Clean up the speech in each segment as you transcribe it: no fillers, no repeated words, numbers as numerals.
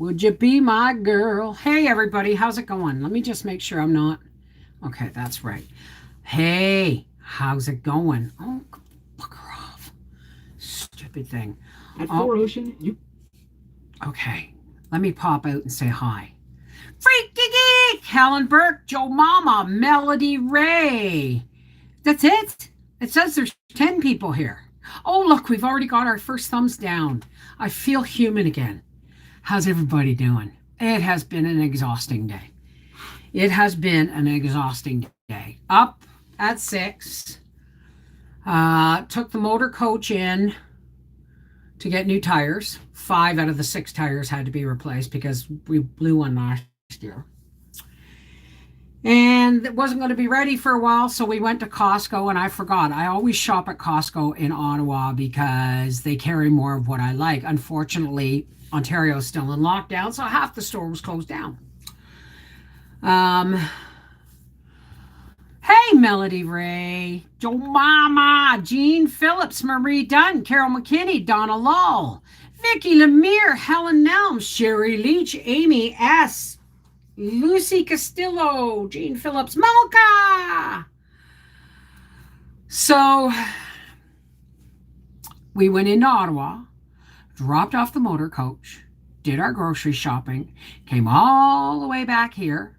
Would you be my girl? Hey, everybody, how's it going? Let me just make sure I'm not. Okay, that's right. Hey, how's it going? Oh, fuck her off. Stupid thing. At Oh, Four Ocean, you okay. Let me pop out and say hi. Freaky Geek! Helen Burke, Joe Mama, Melody Ray. That's it. It says there's 10 people here. Oh, look, we've already got our first thumbs down. I feel human again. How's everybody doing? It has been an exhausting day. It has been an exhausting day. Up at 6. Took the motor coach in to get new tires. 5 out of the 6 tires had to be replaced because we blew one last year. And it wasn't going to be ready for a while, so we went to Costco, and I forgot. I always shop at Costco in Ottawa because they carry more of what I like. Unfortunately, Ontario's still in lockdown, so half the store was closed down. Um, hey, Melody Ray, Joe Mama, Jean Phillips, Marie Dunn, Carol McKinney, Donna Lull, Vicky Lemire, Helen Nelms, Sherry Leach, Amy S., Lucy Castillo, Jean Phillips, Malka. So we went into Ottawa, dropped off the motor coach, did our grocery shopping, came all the way back here,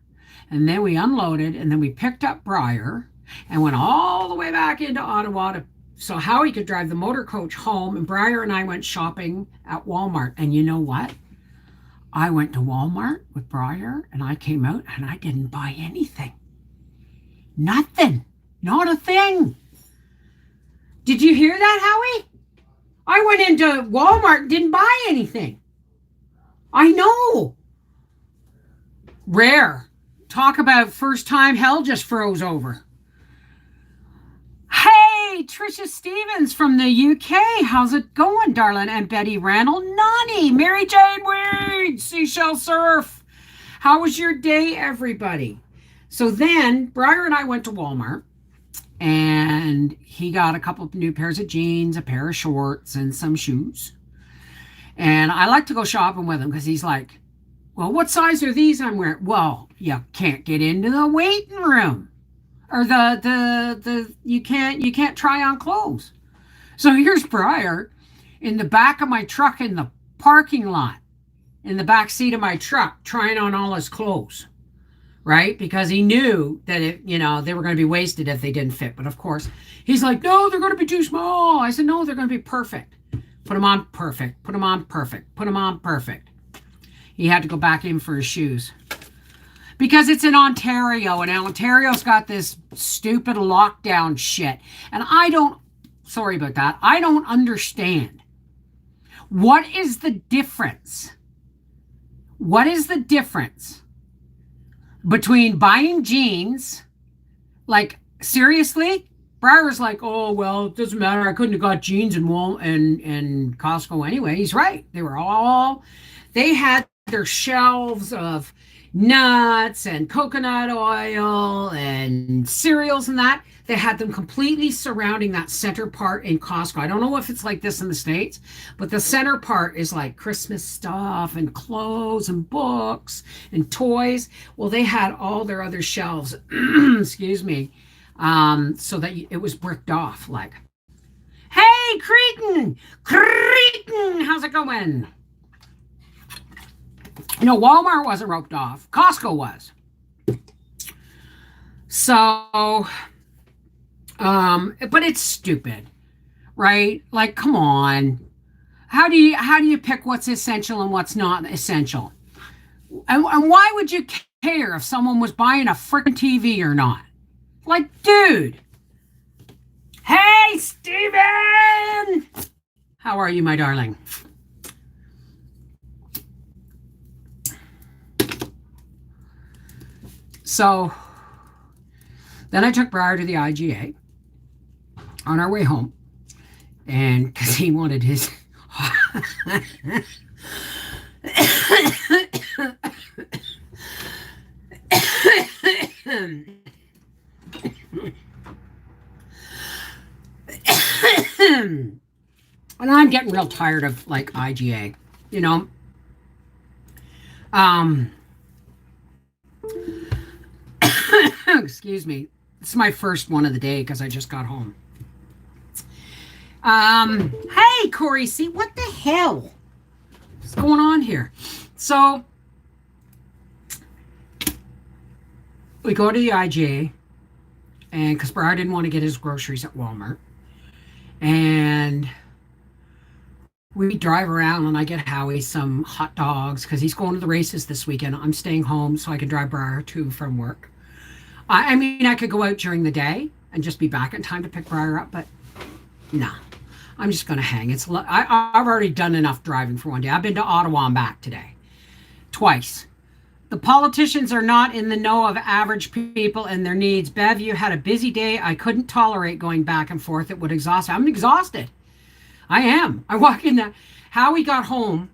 and then we unloaded, and then we picked up Briar and went all the way back into Ottawa so Howie could drive the motor coach home, and Briar and I went shopping at Walmart. And you know what? I went to Walmart with Briar, and I came out and I didn't buy anything. Nothing. Not a thing. Did you hear that, Howie? I went into Walmart and didn't buy anything. I know. Rare. Talk about first time hell just froze over. Hey, Tricia Stevens from the UK. How's it going, darling? And Betty Randall, Nani, Mary Jane Weed, Seashell Surf. How was your day, everybody? So then Briar and I went to Walmart, and he got a couple of new pairs of jeans, a pair of shorts, and some shoes. And I like to go shopping with him because he's like, well, what size are these I'm wearing? Well, you can't get into the waiting room. Or you can't try on clothes. So here's Briar in the back of my truck in the parking lot, in the back seat of my truck, trying on all his clothes, right? Because he knew that they were going to be wasted if they didn't fit. But of course, he's like, no, they're going to be too small. I said, no, they're going to be perfect. Put them on perfect. Put them on perfect. Put them on perfect. He had to go back in for his shoes. Because it's in Ontario, and Ontario's got this stupid lockdown shit. And sorry about that, I don't understand. What is the difference? What is the difference between buying jeans, like, seriously? Briar's like, oh, well, it doesn't matter. I couldn't have got jeans in Costco anyway. He's right. They had their shelves of nuts and coconut oil and cereals and that. They had them completely surrounding that center part in Costco. I don't know if it's like this in the States, but the center part is like Christmas stuff and clothes and books and toys. Well, they had all their other shelves, excuse me, so that it was bricked off. Like, hey, Cretan, how's it going? No, Walmart wasn't roped off. Costco was. So, but it's stupid, right? Like, come on. How do you pick what's essential and what's not essential? And why would you care if someone was buying a freaking TV or not? Like, dude. Hey, Steven! How are you, my darling? So then I took Briar to the IGA on our way home, and because he wanted his and I'm getting real tired of like IGA, Um, excuse me. It's my first one of the day because I just got home. Hey, Corey, see, what the hell is going on here? So, we go to the IGA, and because Brian didn't want to get his groceries at Walmart, and we drive around, and I get Howie some hot dogs because he's going to the races this weekend. I'm staying home so I can drive Briar to from work. I mean, I could go out during the day and just be back in time to pick Briar up, but nah, I'm just going to hang. I've already done enough driving for one day. I've been to Ottawa and back today, twice. The politicians are not in the know of average people and their needs. Bev, you had a busy day. I couldn't tolerate going back and forth. It would exhaust me. I'm exhausted. I am. I walk in there. Howie got home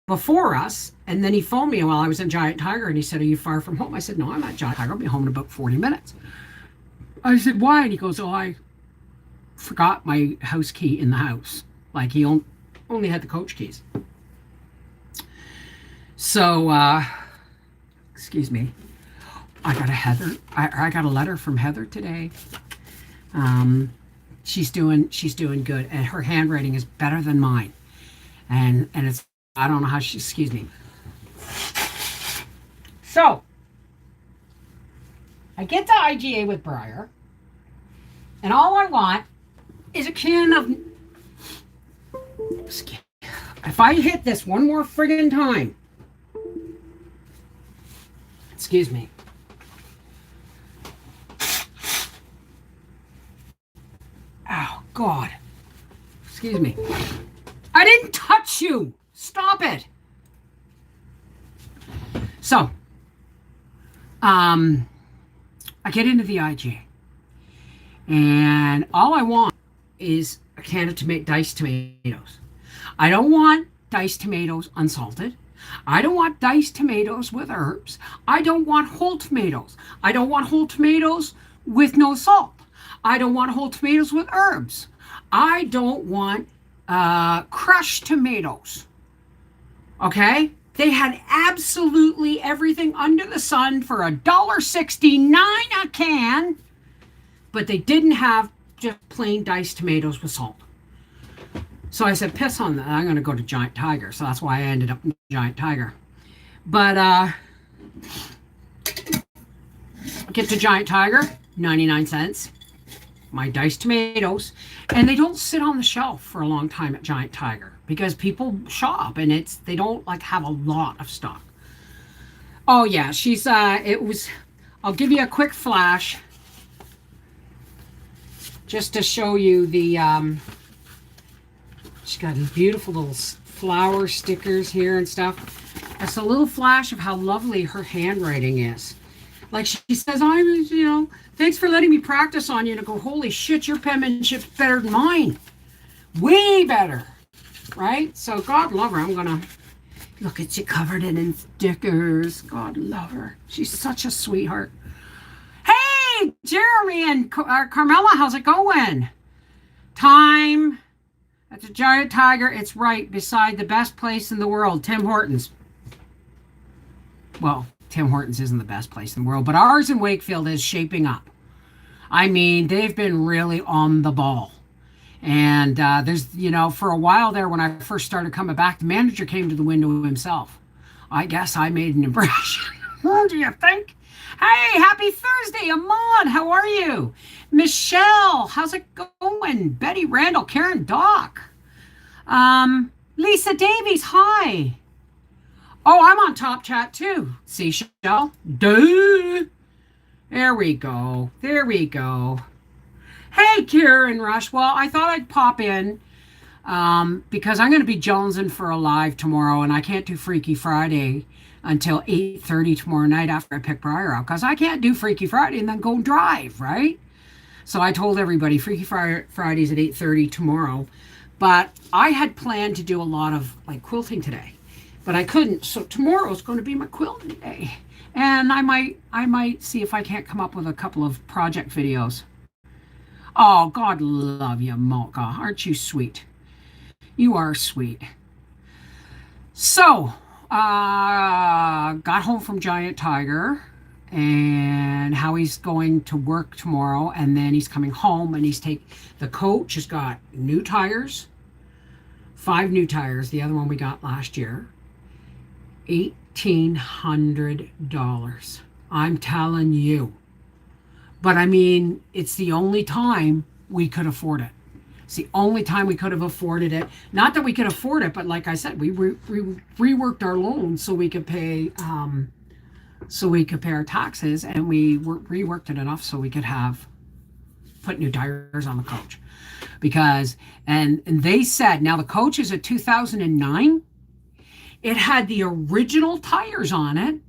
before us, and then he phoned me while I was in Giant Tiger, and he said, are you far from home? I said, no, I'm at Giant Tiger. I'll be home in about 40 minutes. I said, why? And he goes, oh, I forgot my house key in the house. Like he only had the coach keys. So, excuse me. I got a letter from Heather today. She's doing good, and her handwriting is better than mine. And it's, I don't know how she, excuse me. So, I get to IGA with Briar, and all I want is a can of, if I hit this one more friggin' time, excuse me. Oh, God. Excuse me. I didn't touch you. Stop it. So, I get into the IGA, and all I want is a can of diced tomatoes. I don't want diced tomatoes unsalted. I don't want diced tomatoes with herbs. I don't want whole tomatoes. I don't want whole tomatoes with no salt. I don't want whole tomatoes with herbs. I don't want crushed tomatoes. Okay? They had absolutely everything under the sun for $1.69 a can, but they didn't have just plain diced tomatoes with salt. So I said, piss on that. I'm going to go to Giant Tiger. So that's why I ended up in Giant Tiger. But get to Giant Tiger, 99 cents. My diced tomatoes. And they don't sit on the shelf for a long time at Giant Tiger because people shop and they don't like have a lot of stock. Oh yeah, I'll give you a quick flash just to show you the, she's got these beautiful little flower stickers here and stuff. It's a little flash of how lovely her handwriting is. Like she says, thanks for letting me practice on you. And I go, holy shit, your penmanship's better than mine. Way better. Right? So God love her. I'm going to look at you covered in stickers. God love her. She's such a sweetheart. Hey, Jeremy and Carmela, how's it going? Time at the Giant Tiger. It's right beside the best place in the world, Tim Hortons. Well, Tim Hortons isn't the best place in the world, but ours in Wakefield is shaping up. I mean, they've been really on the ball. And there's, for a while there when I first started coming back, the manager came to the window himself. I guess I made an impression. What do you think? Hey, happy Thursday, Ahmad. How are you? Michelle, how's it going? Betty Randall, Karen Doc. Lisa Davies, hi. Oh, I'm on Top Chat too. Seashell. Duh. There we go. Hey, Kieran Rush. Well, I thought I'd pop in because I'm going to be jonesing for a live tomorrow, and I can't do Freaky Friday until 8:30 tomorrow night after I pick Briar out because I can't do Freaky Friday and then go drive, right? So I told everybody Freaky Friday's at 8:30 tomorrow, but I had planned to do a lot of quilting today. But I couldn't, so tomorrow's going to be my quilting day. And I might see if I can't come up with a couple of project videos. Oh, God love you, Malka. Aren't you sweet? You are sweet. So, got home from Giant Tiger and how he's going to work tomorrow, and then he's coming home and the coach has got new tires, 5 new tires. The other one we got last year, $1,800. I'm telling you. But I mean, it's the only time we could afford it. It's the only time we could have afforded it. Not that we could afford it, but like I said, we reworked our loans so we could pay our taxes, and we reworked it enough so we could put new tires on the coach. Because and they said, now the coach is a 2009. It had the original tires on it,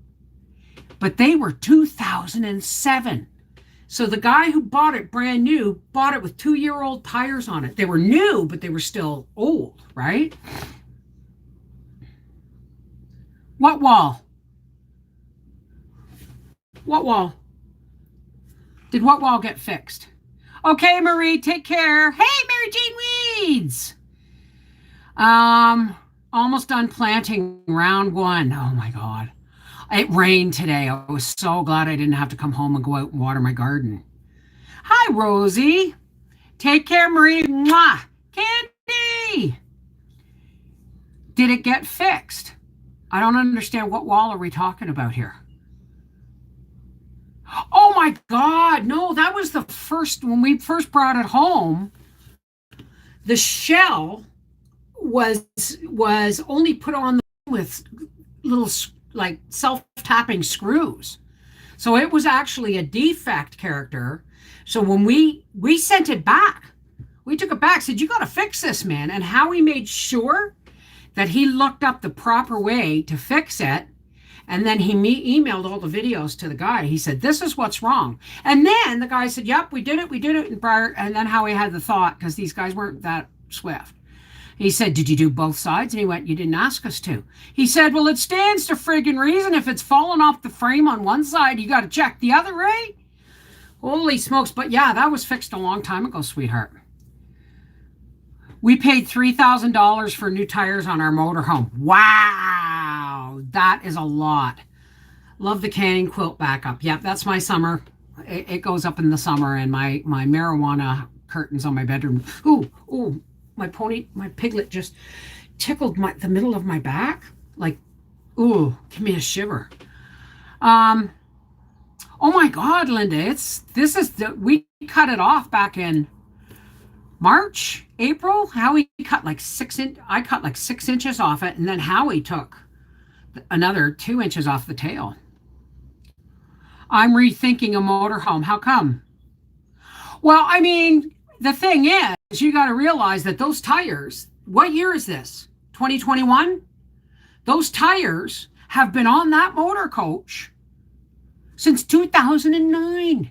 but they were 2007. So the guy who bought it brand new bought it with 2-year-old tires on it. They were new, but they were still old, right? What wall? What wall? Did what wall get fixed? Okay, Marie, take care. Hey, Mary Jane Weeds. Almost done planting round 1. Oh my God. It rained today. I was so glad I didn't have to come home and go out and water my garden. Hi, Rosie. Take care, Marie. Mwah. Candy. Did it get fixed? I don't understand. What wall are we talking about here? Oh my God. No, that was when we first brought it home. The shell was only put on with little like self-tapping screws. So it was actually a defect character. So when we sent it back, we took it back, said, you got to fix this, man. And Howie made sure that he looked up the proper way to fix it. And then he emailed all the videos to the guy. He said, this is what's wrong. And then the guy said, yep, we did it. And then Howie had the thought, because these guys weren't that swift. He said, did you do both sides? And he went, you didn't ask us to. He said, well, it stands to friggin' reason. If it's fallen off the frame on one side, you got to check the other, right? Holy smokes. But yeah, that was fixed a long time ago, sweetheart. We paid $3,000 for new tires on our motorhome. Wow. That is a lot. Love the canning quilt backup. Yep, that's my summer. It goes up in the summer, and my marijuana curtains on my bedroom. Ooh. My piglet just tickled the middle of my back. Like, ooh, give me a shiver. Oh my God, Linda, we cut it off back in March, April. Howie cut like 6 inches. I cut like 6 inches off it, and then Howie took another 2 inches off the tail. I'm rethinking a motorhome. How come? Well, I mean, the thing is, you got to realize that those tires, what year is this? 2021? Those tires have been on that motor coach since 2009.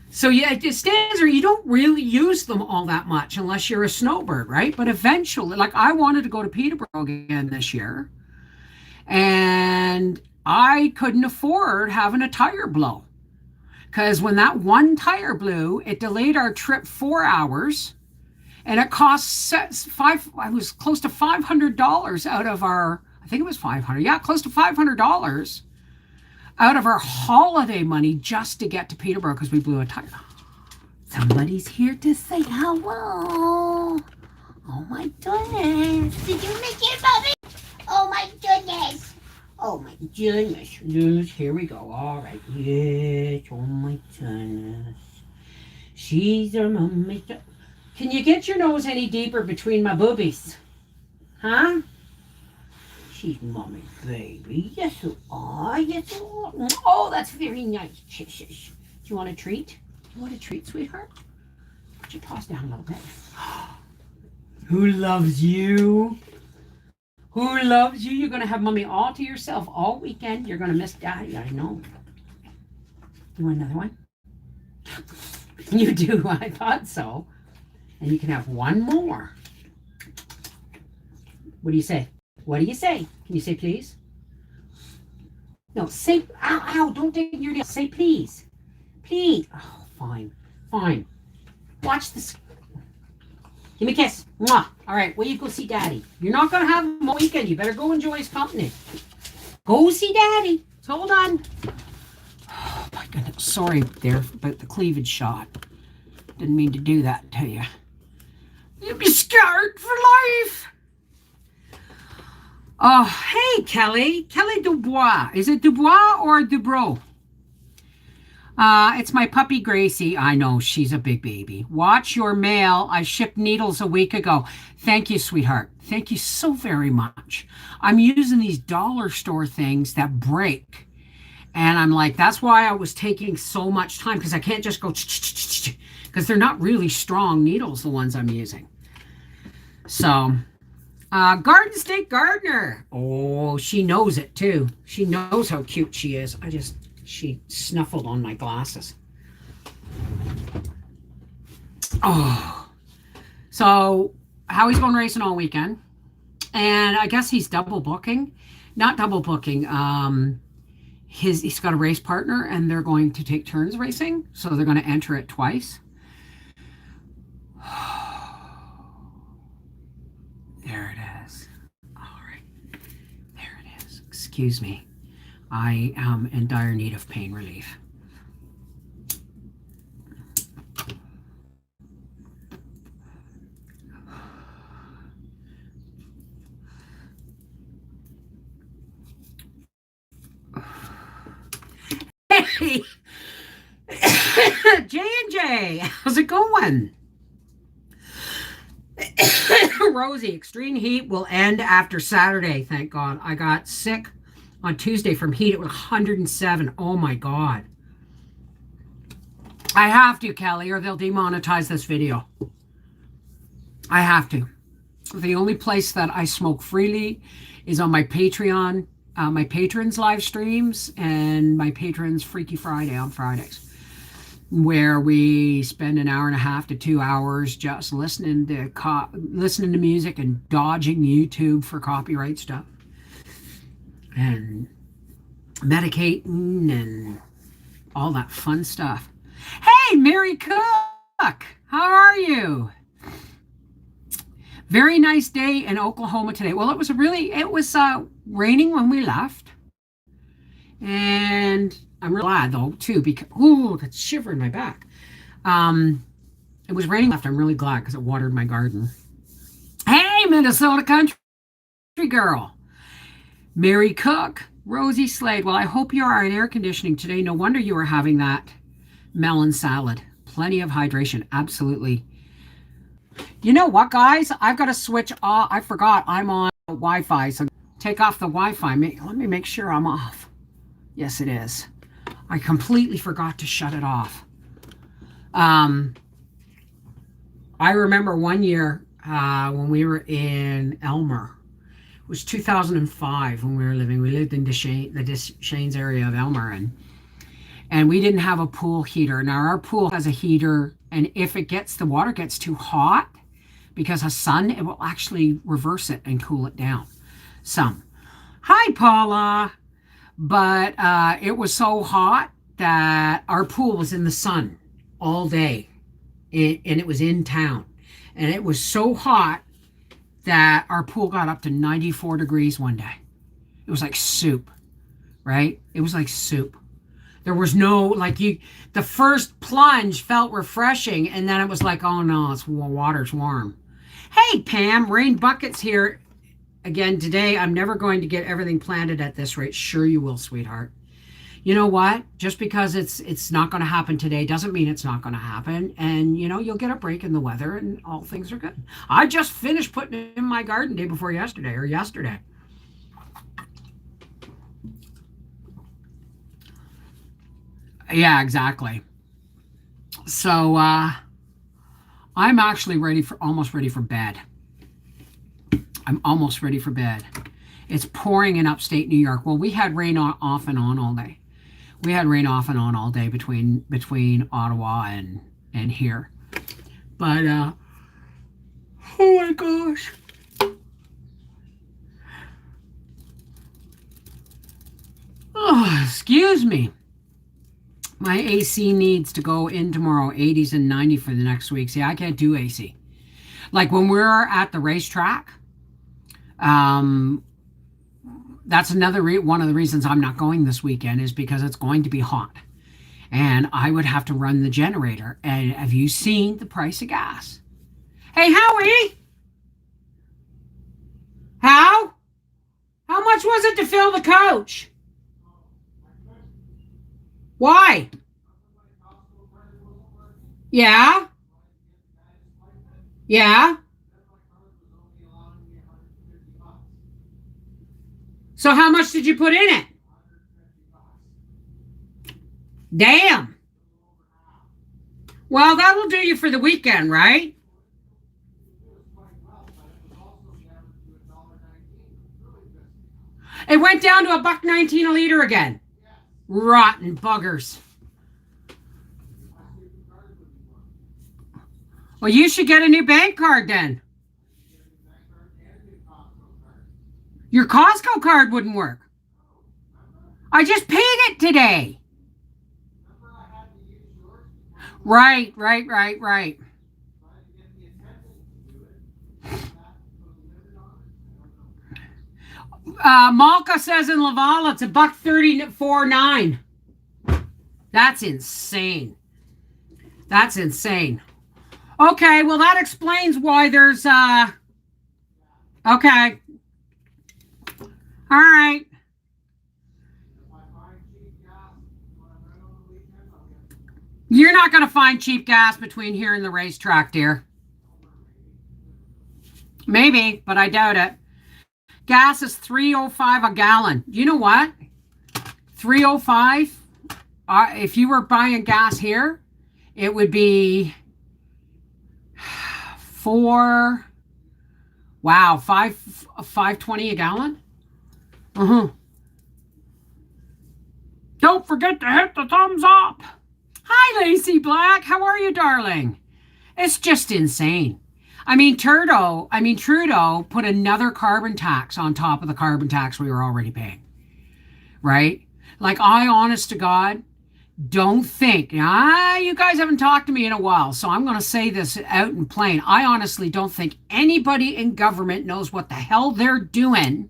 So yeah, it stands there. You don't really use them all that much unless you're a snowbird, right? But eventually, like I wanted to go to Peterborough again this year, and I couldn't afford having a tire blow. Because when that one tire blew, it delayed our trip 4 hours, and it cost I was close to $500 out of our, I think it was 500. Yeah, close to $500 out of our holiday money just to get to Peterborough because we blew a tire. Somebody's here to say hello. Oh my goodness. Did you make it, Bobby? Oh my goodness. Oh my goodness. Yes, here we go. All right. Yes. Oh my goodness. She's our mommy. Can you get your nose any deeper between my boobies? Huh? She's mommy's baby. Yes, you are. Yes, you are. Oh, that's very nice. Shush, shush. Do you want a treat? You want a treat, sweetheart? Put your paws down a little bit. Who loves you? Who loves you? You're going to have mommy all to yourself all weekend. You're going to miss daddy, I know. You want another one? You do. I thought so. And you can have one more. What do you say? What do you say? Can you say please? No, say, ow, ow, don't dig your nails. Say please. Please. Oh, fine, fine. Watch this. Give me a kiss. Mwah. All right, well, you go see Daddy. You're not going to have him all weekend. You better go enjoy his company. Go see Daddy. Hold on. Oh, my goodness. Sorry there about the cleavage shot. Didn't mean to do that to you. You'll be scarred for life. Oh, hey, Kelly. Kelly Dubois. Is it Dubois or Dubrow? It's my puppy Gracie. I know, she's a big baby. Watch your mail. I shipped needles a week ago. Thank you, sweetheart. Thank you so very much. I'm using these dollar store things that break. And I'm like, that's why I was taking so much time, because I can't just go, because they're not really strong needles, the ones I'm using. So... Garden State Gardener. Oh, she knows it too. She knows how cute she is. She snuffled on my glasses. Oh. So, Howie's going racing all weekend. And I guess he's double booking. Not double booking. He's got a race partner and they're going to take turns racing. So they're going to enter it twice. There it is. All right. There it is. Excuse me. I am in dire need of pain relief. Hey! J&J, how's it going? Rosie, extreme heat will end after Saturday, thank God. I got sick on Tuesday from heat. It was 107. Oh my God. I have to, Kelly, or they'll demonetize this video. I have to. The only place that I smoke freely is on my Patreon, my patrons live streams, and my patrons Freaky Friday on Fridays, where we spend an hour and a half to 2 hours just listening to music and dodging YouTube for copyright stuff and medicating and all that fun stuff. Hey, Mary Cook, how are you? Very nice day in Oklahoma today. Well, it was raining when we left, and I'm really glad though too, because that's shivering my back. It was raining left. I'm really glad because it watered my garden. Hey, Minnesota country girl, Mary Cook, Rosie Slade. Well, I hope you are in air conditioning today. No wonder you are having that melon salad. Plenty of hydration. Absolutely. You know what, guys? I've got to switch off. I forgot I'm on Wi-Fi, so take off the Wi-Fi. Let me make sure I'm off. Yes, it is. I completely forgot to shut it off. I remember one year when we were in Elmer. It was 2005 when we lived in the Deschênes area of Elmer, and we didn't have a pool heater. Now our pool has a heater, and if the water gets too hot because of sun, it will actually reverse it and cool it down some. Hi, Paula. But it was so hot that our pool was in the sun all day, and it was in town, and it was so hot that our pool got up to 94 degrees one day. It was like soup, right? It was like soup. There was no, the first plunge felt refreshing, and then it was like, oh no, water's warm. Hey, Pam, rain buckets here again today. I'm never going to get everything planted at this rate. Sure you will, sweetheart. You know what? Just because it's not going to happen today doesn't mean it's not going to happen. And, you'll get a break in the weather and all things are good. I just finished putting it in my garden day before yesterday. Yeah, exactly. So I'm actually almost ready for bed. I'm almost ready for bed. It's pouring in upstate New York. Well, we had rain off and on all day. We had rain off and on all day between Ottawa and here. But oh my gosh. Oh, excuse me. My AC needs to go in tomorrow, 80s and 90 for the next week. See, I can't do AC. Like when we're at the racetrack, um, that's one of the reasons I'm not going this weekend is because it's going to be hot. And I would have to run the generator. And have you seen the price of gas? Hey, Howie! How? How much was it to fill the coach? Why? Yeah? Yeah? So how much did you put in it? Damn. Well, that'll do you for the weekend, right? It went down to $1.19 a liter again. Rotten buggers. Well, you should get a new bank card then. Your Costco card wouldn't work. I just paid it today. Right. Malka says in Laval it's $1.34.9. That's insane. That's insane. Okay, well that explains why there's okay. All right. You're not going to find cheap gas between here and the racetrack, dear. Maybe, but I doubt it. Gas is $3.05 a gallon. You know what? $3.05. If you were buying gas here, it would be $5.20 a gallon. Don't forget to hit the thumbs up. Hi, Lacey Black. How are you, darling? It's just insane. I mean, Trudeau put another carbon tax on top of the carbon tax we were already paying. Right? Like, I, honest to God, don't think, you guys haven't talked to me in a while, so I'm going to say this out in plain. I honestly don't think anybody in government knows what the hell they're doing,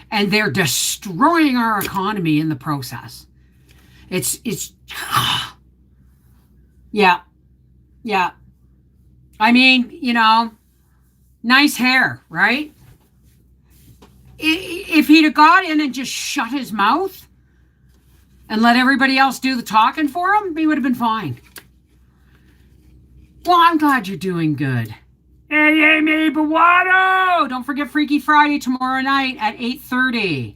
and they're destroying our economy in the process. It's yeah. I mean, nice hair, right? If he'd have got in and just shut his mouth and let everybody else do the talking for him, he would have been fine. Well, I'm glad you're doing good. Hey, Amy Bawado! Don't forget Freaky Friday tomorrow night at 8:30.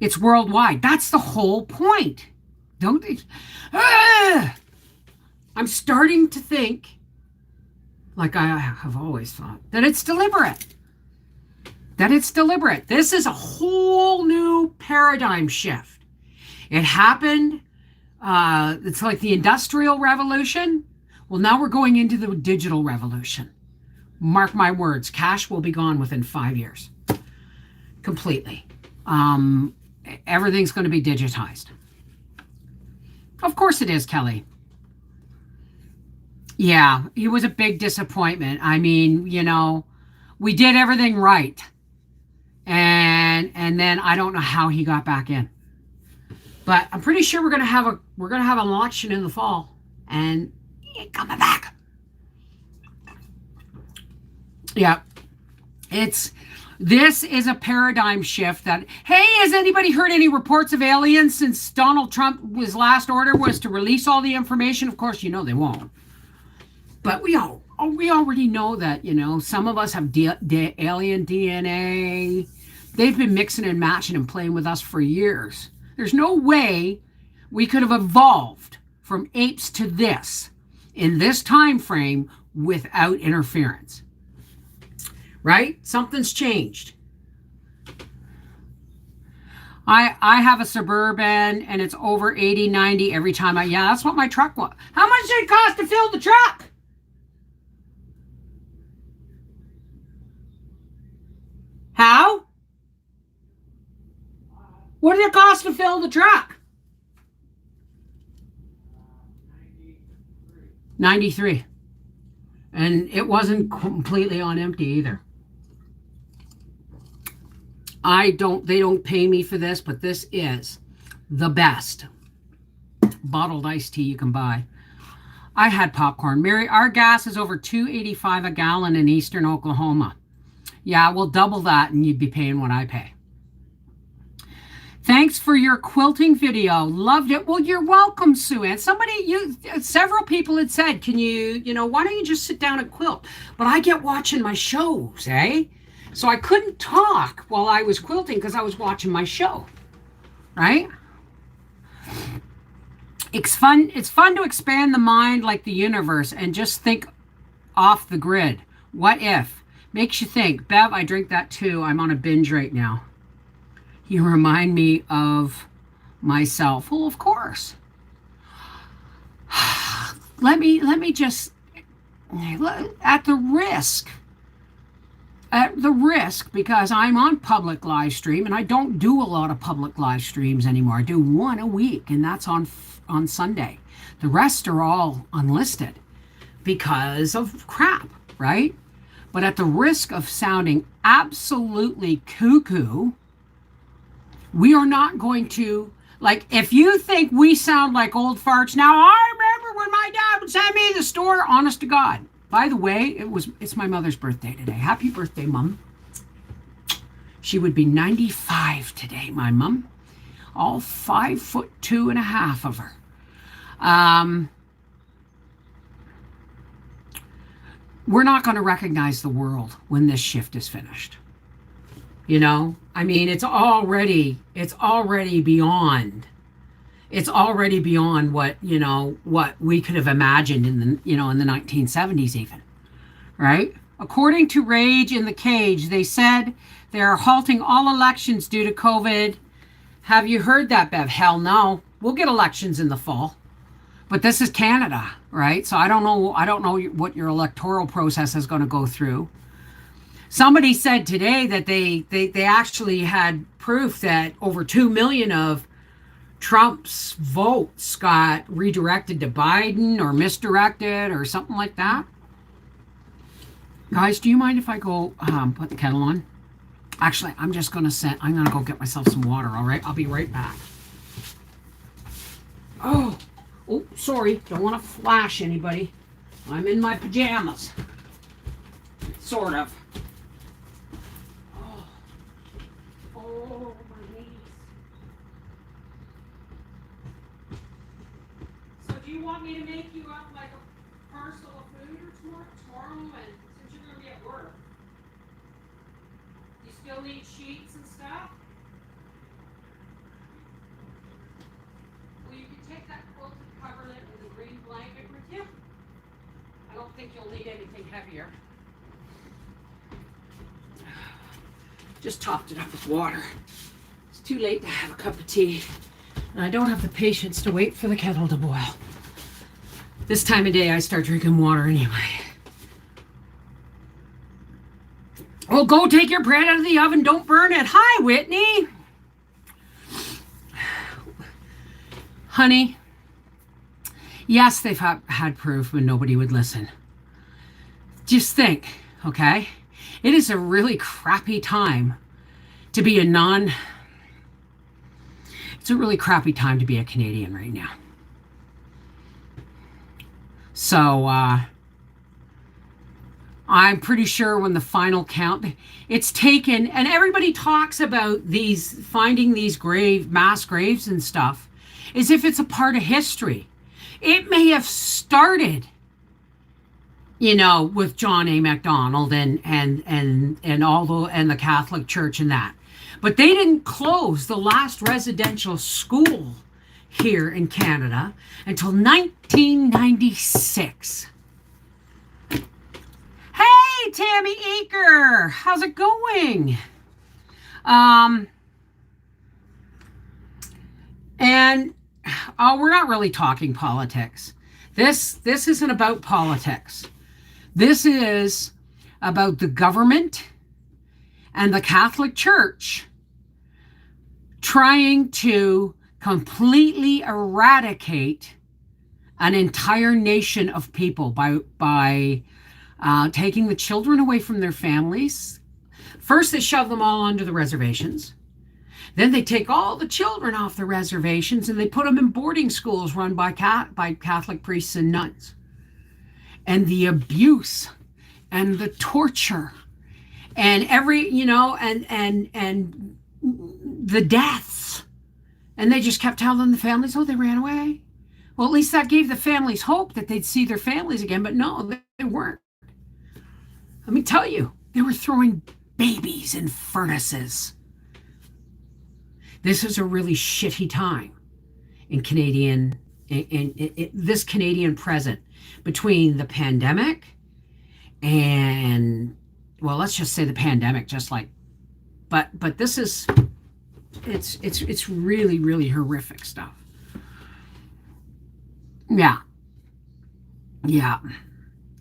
It's worldwide. That's the whole point. Don't... I'm starting to think, like I have always thought, that it's deliberate. This is a whole new paradigm shift. It happened, it's like the Industrial Revolution. Well, now we're going into the digital revolution. Mark my words, cash will be gone within 5 years. Completely. Everything's going to be digitized. Of course it is, Kelly. Yeah, it was a big disappointment. I mean, we did everything right. And then I don't know how he got back in. But I'm pretty sure we're gonna have an election in the fall, and he ain't coming back. Yeah. This is a paradigm shift that, hey, has anybody heard any reports of aliens since Donald Trump, his last order was to release all the information? Of course, they won't. But we already know that, some of us have alien DNA. They've been mixing and matching and playing with us for years. There's no way we could have evolved from apes to this in this time frame without interference. Right? Something's changed. I have a Suburban and it's over 80, 90 every time that's what my truck was. How much did it cost to fill the truck? How? What did it cost to fill the truck? 93. And it wasn't completely on empty either. They don't pay me for this, but this is the best bottled iced tea you can buy. I had popcorn. Mary, our gas is over $2.85 a gallon in eastern Oklahoma. Yeah, we'll double that and you'd be paying what I pay. Thanks for your quilting video. Loved it. Well, you're welcome, Sue Ann. Several people had said, why don't you just sit down and quilt? But I get watching my shows, eh? So I couldn't talk while I was quilting because I was watching my show, right? It's fun to expand the mind like the universe and just think off the grid. What if? Makes you think. Bev, I drink that too. I'm on a binge right now. You remind me of myself. Well, of course. Let me just, at the risk, because I'm on public live stream, and I don't do a lot of public live streams anymore. I do one a week, and that's on Sunday. The rest are all unlisted because of crap, right? But at the risk of sounding absolutely cuckoo, we are not going to, if you think we sound like old farts now, I remember when my dad would send me to the store, honest to God. By the way, it's my mother's birthday today. Happy birthday, Mom. She would be 95 today, my mom. All 5'2.5" of her. We're not going to recognize the world when this shift is finished. It's already beyond. It's already beyond what we could have imagined in the 1970s even, right? According to Rage in the Cage, they said they're halting all elections due to COVID. Have you heard that, Bev? Hell no. We'll get elections in the fall. But this is Canada, right? So I don't know what your electoral process is going to go through. Somebody said today that they actually had proof that over 2 million of Trump's votes got redirected to Biden or misdirected or something like that. Guys, do you mind if I go put the kettle on? Actually, I'm going to go get myself some water, all right? I'll be right back. Oh, sorry. Don't want to flash anybody. I'm in my pajamas. Sort of. My knees. So do you want me to make you up like a parcel of food or tomorrow? And since you're going to be at work, you still need sheets and stuff? Well, you can take that quilt and cover it with a green blanket with you. I don't think you'll need anything heavier. Just topped it up with water. It's too late to have a cup of tea, and I don't have the patience to wait for the kettle to boil. This time of day, I start drinking water anyway. Well, go take your bread out of the oven. Don't burn it. Hi, Whitney. Honey, yes, they've had proof, but nobody would listen. Just think, okay? It is a really crappy time to be it's a really crappy time to be a Canadian right now. So, I'm pretty sure when the final count, it's taken, and everybody talks about finding these mass graves and stuff, as if it's a part of history. It may have started, with John A. Macdonald and the Catholic Church and that. But they didn't close the last residential school here in Canada until 1996. Hey, Tammy Eaker, how's it going? We're not really talking politics. This isn't about politics. This is about the government and the Catholic Church trying to completely eradicate an entire nation of people by taking the children away from their families. First, they shove them all onto the reservations. Then they take all the children off the reservations and they put them in boarding schools run by Catholic priests and nuns. And the abuse and the torture and and the deaths. And they just kept telling the families, oh, they ran away. Well, at least that gave the families hope that they'd see their families again. But no, they weren't. Let me tell you, they were throwing babies in furnaces. This is a really shitty time in this Canadian present, between the pandemic and, well, let's just say the pandemic, but this is, it's really, really horrific stuff. Yeah.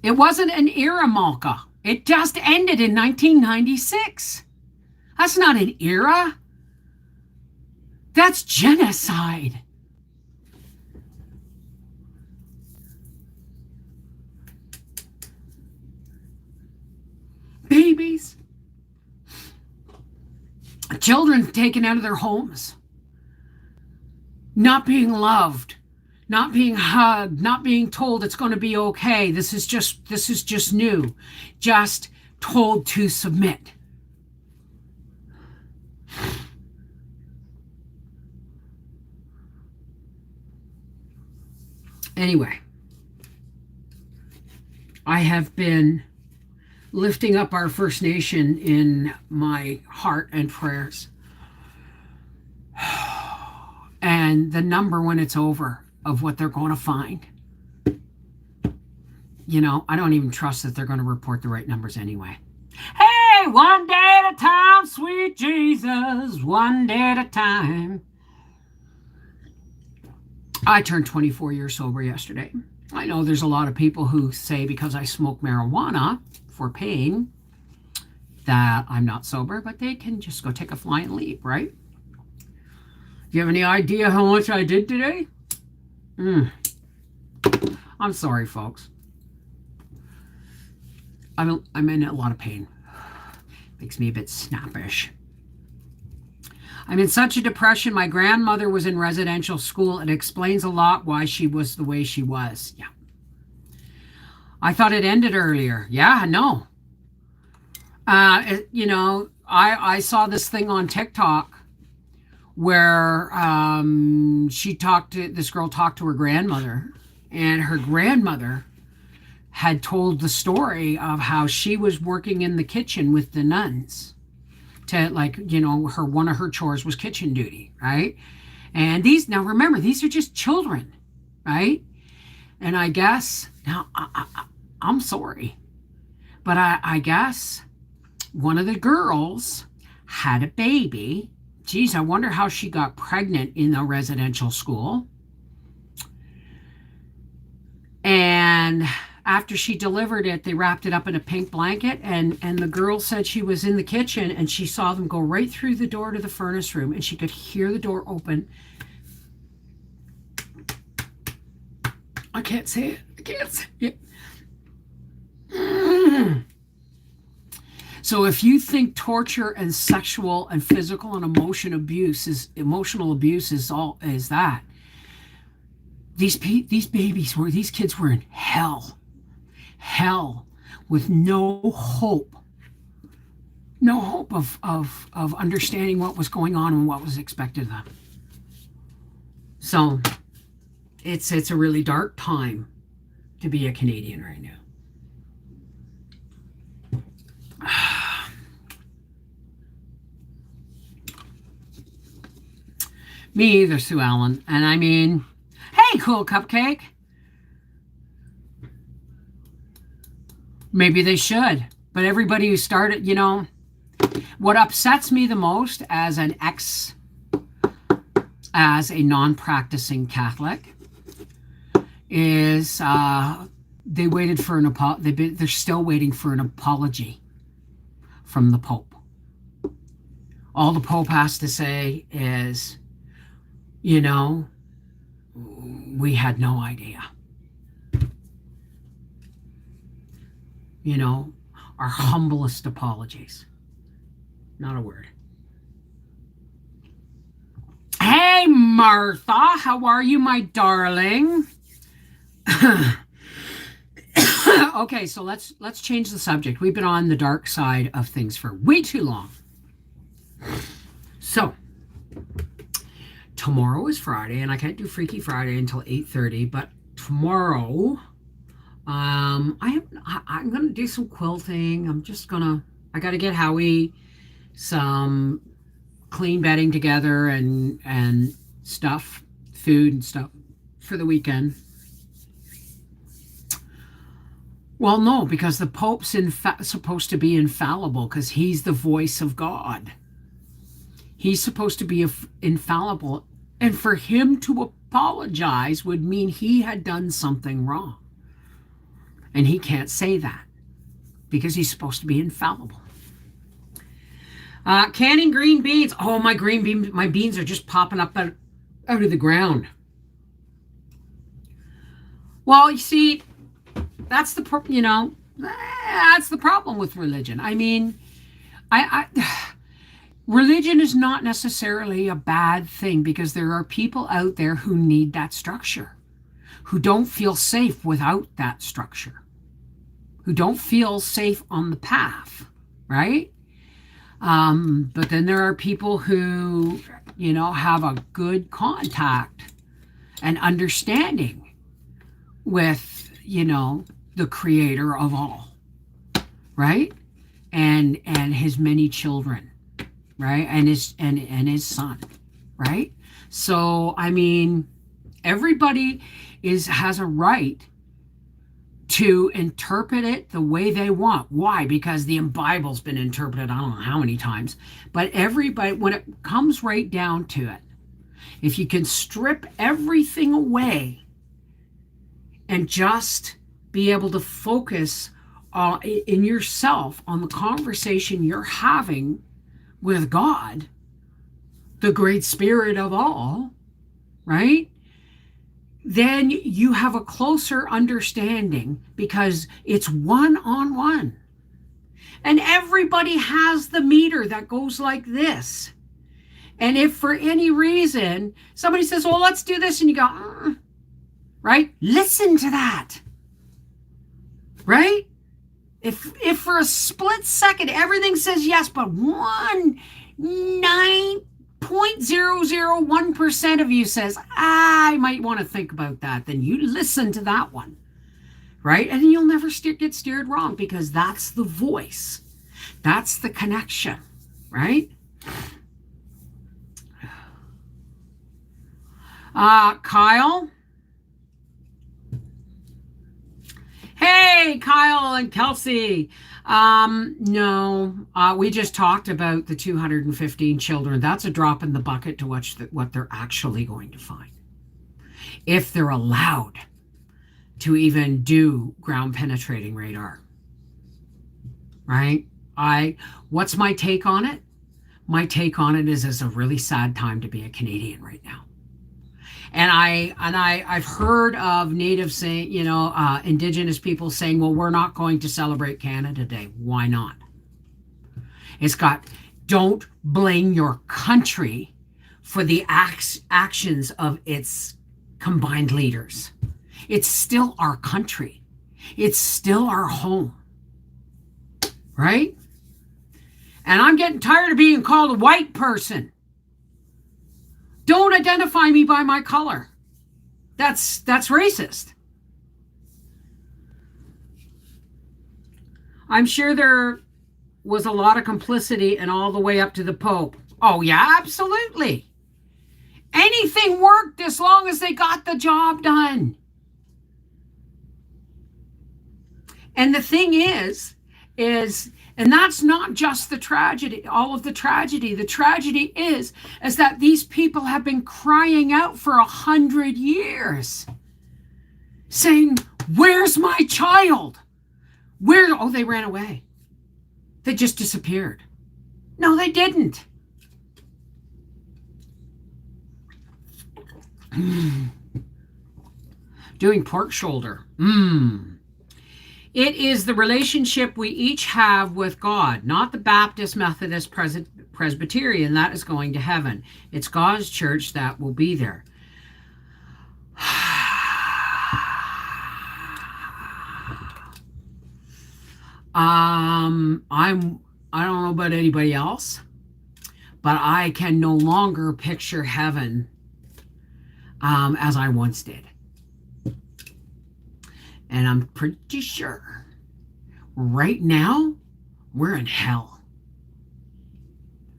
It wasn't an era, Malka. It just ended in 1996. That's not an era. That's genocide. Babies. Children taken out of their homes. Not being loved. Not being hugged. Not being told it's going to be okay. This is just new. Just told to submit. Anyway, I have been lifting up our First Nation in my heart and prayers. And the number when it's over of what they're going to find. I don't even trust that they're going to report the right numbers anyway. Hey, one day at a time, sweet Jesus, one day at a time. I turned 24 years sober yesterday. I know there's a lot of people who say because I smoke marijuana for pain that I'm not sober, but they can just go take a flying leap, right? Do you have any idea how much I did today? I'm sorry, folks. I'm in a lot of pain. Makes me a bit snappish. I'm in such a depression. My grandmother was in residential school. It explains a lot why she was the way she was. Yeah. I thought it ended earlier. Yeah, no. I saw this thing on TikTok where this girl talked to her grandmother, and her grandmother had told the story of how she was working in the kitchen with the nuns. One of her chores was kitchen duty, right? And now remember, these are just children, right? And I guess, now I'm sorry, but I guess one of the girls had a baby. Geez, I wonder how she got pregnant in a residential school. And after she delivered it, they wrapped it up in a pink blanket, and the girl said she was in the kitchen and she saw them go right through the door to the furnace room, and she could hear the door open. I can't say it. So if you think torture and sexual and physical and emotional abuse is that, these kids were in hell with no hope of understanding what was going on and what was expected of them. So it's a really dark time to be a Canadian right now. Me either, Sue Ellen. And I mean, hey, cool cupcake. Maybe they should. But everybody who started, what upsets me the most as a non-practicing Catholic is they waited for they're still waiting for an apology from the Pope. All the Pope has to say is, we had no idea. You know, our humblest apologies. Not a word. Hey, Martha, how are you, my darling? Okay, so let's change the subject. We've been on the dark side of things for way too long. So, tomorrow is Friday, and I can't do Freaky Friday until 8:30, but tomorrow I'm gonna do some quilting. I gotta get Howie some clean bedding together and stuff, food and stuff for the weekend. Well, no, because the Pope's supposed to be infallible because he's the voice of God. He's supposed to be infallible, and for him to apologize would mean he had done something wrong. And he can't say that because he's supposed to be infallible. Canning green beans. Oh, my beans are just popping up out of the ground. Well, you see, that's the problem with religion. I mean, religion is not necessarily a bad thing because there are people out there who need that structure, who don't feel safe without that structure, who don't feel safe on the path, right? But then there are people who, have a good contact and understanding with, the creator of all, right? And his many children, right? And his son, right? So, I mean, everybody has a right to interpret it the way they want. Why? Because the Bible's been interpreted I don't know how many times. But everybody, when it comes right down to it, if you can strip everything away and just be able to focus in yourself on the conversation you're having with God, the great spirit of all, right? Then you have a closer understanding because it's one-on-one. And everybody has the meter that goes like this. And if for any reason somebody says, well, let's do this, and you go, right? Listen to that, right? If for a split second everything says yes, but 0.001% of you says, I might want to think about that, then you listen to that one, right? And you'll never get steered wrong because that's the voice. That's the connection, right? Kyle. Hey, Kyle and Kelsey. No, we just talked about the 215 children. That's a drop in the bucket to what they're actually going to find. If they're allowed to even do ground penetrating radar, right? What's my take on it? My take on it is it's a really sad time to be a Canadian right now. And I've heard of natives saying, indigenous people saying, well, we're not going to celebrate Canada Day. Why not? Don't blame your country for the actions of its combined leaders. It's still our country. It's still our home. Right? And I'm getting tired of being called a white person. Don't identify me by my color. That's racist. I'm sure there was a lot of complicity and all the way up to the Pope. Oh, yeah, absolutely. Anything worked as long as they got the job done. And the thing is, and that's not just the tragedy, all of the tragedy. The tragedy is that these people have been crying out for 100 years, saying, where's my child? Oh, they ran away. They just disappeared. No, they didn't. Doing pork shoulder. It is the relationship we each have with God, not the Baptist, Methodist, Presbyterian that is going to heaven. It's God's church that will be there. I don't know about anybody else, but I can no longer picture heaven as I once did. And I'm pretty sure right now we're in hell.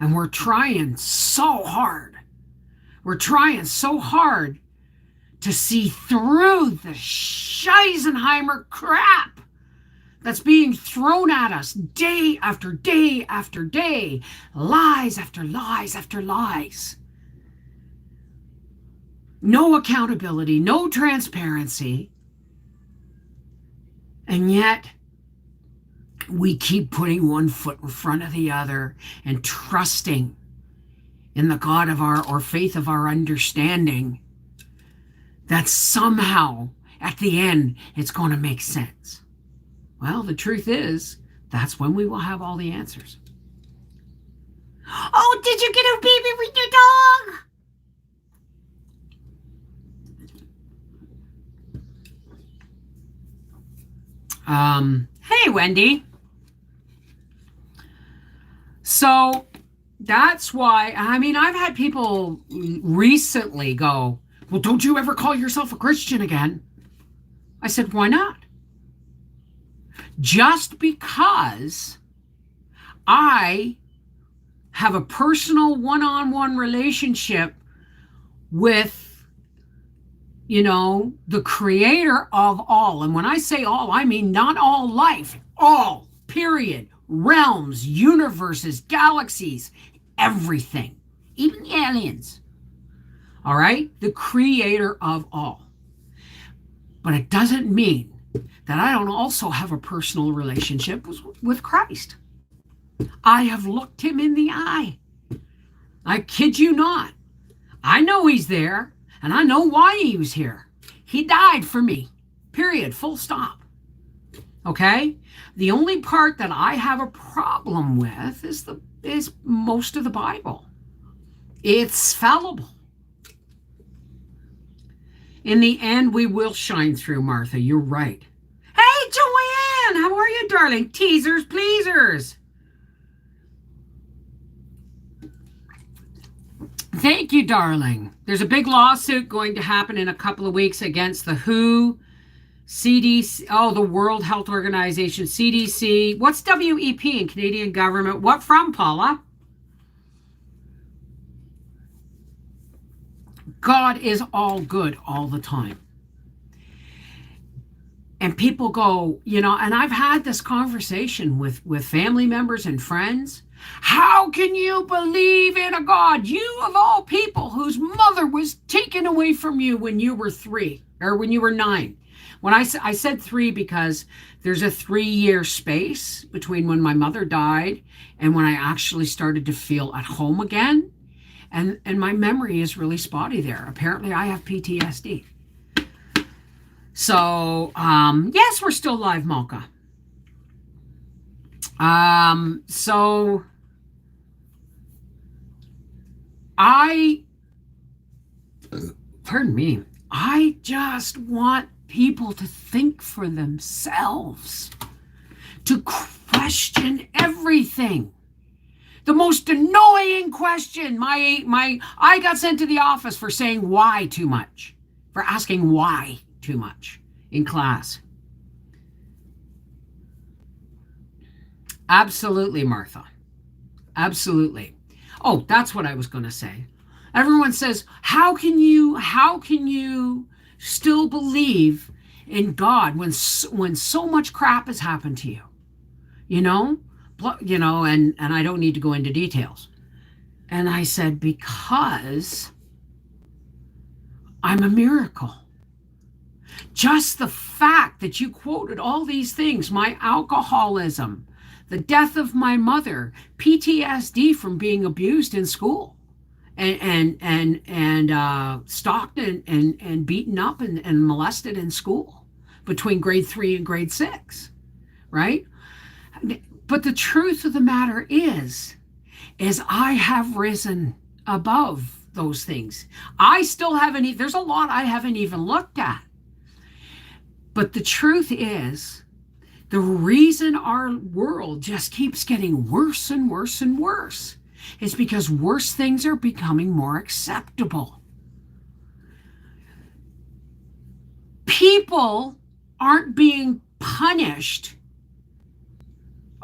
And we're trying so hard. We're trying so hard to see through the Scheisenheimer crap that's being thrown at us day after day after day. Lies after lies after lies. No accountability, no transparency. And yet, we keep putting one foot in front of the other and trusting in the God of our, or faith of our understanding, that somehow at the end it's going to make sense. Well, the truth is, that's when we will have all the answers. Oh, did you get a baby with your dog? Hey, Wendy. So that's why, I mean, I've had people recently go, well, don't you ever call yourself a Christian again? I said, why not? Just because I have a personal one-on-one relationship with, the creator of all. And when I say all, I mean not all life, all, period. Realms, universes, galaxies, everything, even aliens. All right? The creator of all. But it doesn't mean that I don't also have a personal relationship with Christ. I have looked him in the eye. I kid you not. I know he's there, and I know why he was here. He died for me. Period. Full stop. Okay? The only part that I have a problem with is most of the Bible. It's fallible. In the end, we will shine through, Martha. You're right. Hey, Joanne, how are you, darling? Teasers, pleasers. Thank you, darling. There's a big lawsuit going to happen in a couple of weeks against the WHO, CDC, the World Health Organization, CDC. What's WEP in Canadian government? What from, Paula? God is all good all the time. And people go, and I've had this conversation with family members and friends. How can you believe in a God, you of all people, whose mother was taken away from you when you were 3 or when you were 9? When I said 3 because there's a 3-year space between when my mother died and when I actually started to feel at home again. And my memory is really spotty there. Apparently I have PTSD. So, yes, we're still live, Malka. So pardon me, I just want people to think for themselves, to question everything. The most annoying question, I got sent to the office for saying why too much, for asking why too much in class. Absolutely, Martha. Absolutely. Oh, that's what I was going to say. Everyone says, how can you still believe in God when so much crap has happened to you? And I don't need to go into details. And I said, because I'm a miracle. Just the fact that you quoted all these things, my alcoholism, the death of my mother, PTSD from being abused in school and stalked and beaten up and molested in school between grade 3 and grade 6. right? But the truth of the matter is I have risen above those things. I still haven't, there's a lot I haven't even looked at. But the truth is, the reason our world just keeps getting worse and worse and worse is because worse things are becoming more acceptable. People aren't being punished.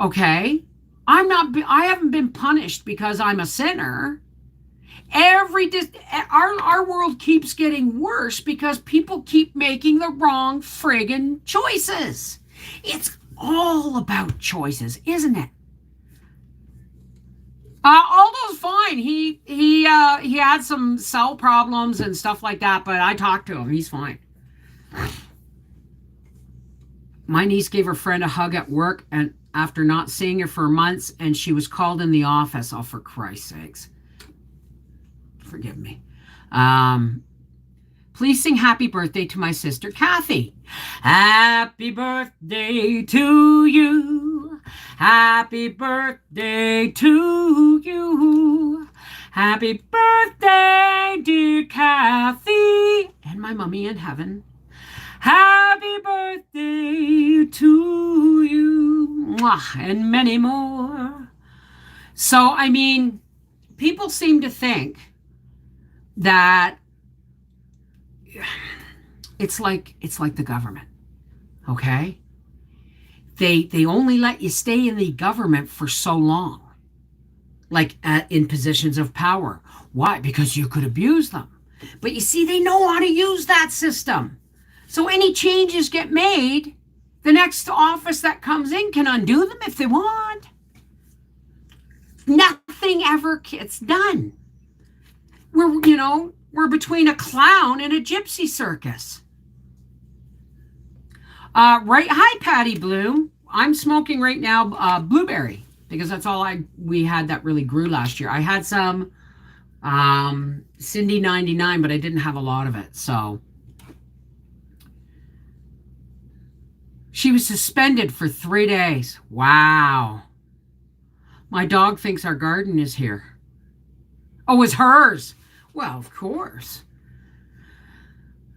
Okay? I haven't been punished because I'm a sinner. Our world keeps getting worse because people keep making the wrong friggin' choices. It's all about choices, isn't it? Aldo's fine. He had some cell problems and stuff like that, but I talked to him. He's fine. My niece gave her friend a hug at work, and after not seeing her for months, and she was called in the office. Oh, for Christ's sakes. Forgive me. Please sing happy birthday to my sister, Kathy. Happy birthday to you. Happy birthday to you. Happy birthday, dear Kathy. And my mummy in heaven. Happy birthday to you. Mwah, and many more. So, I mean, people seem to think that it's like the government, okay? They only let you stay in the government for so long, like in positions of power. Why? Because you could abuse them. But you see, they know how to use that system. So any changes get made, the next office that comes in can undo them if they want. Nothing ever gets done. We're between a clown and a gypsy circus. Right. Hi, Patty Bloom. I'm smoking right now blueberry because that's all we had that really grew last year. I had some Cindy 99, but I didn't have a lot of it. So she was suspended for 3 days. Wow. My dog thinks our garden is here. Oh, it's hers. Well, of course.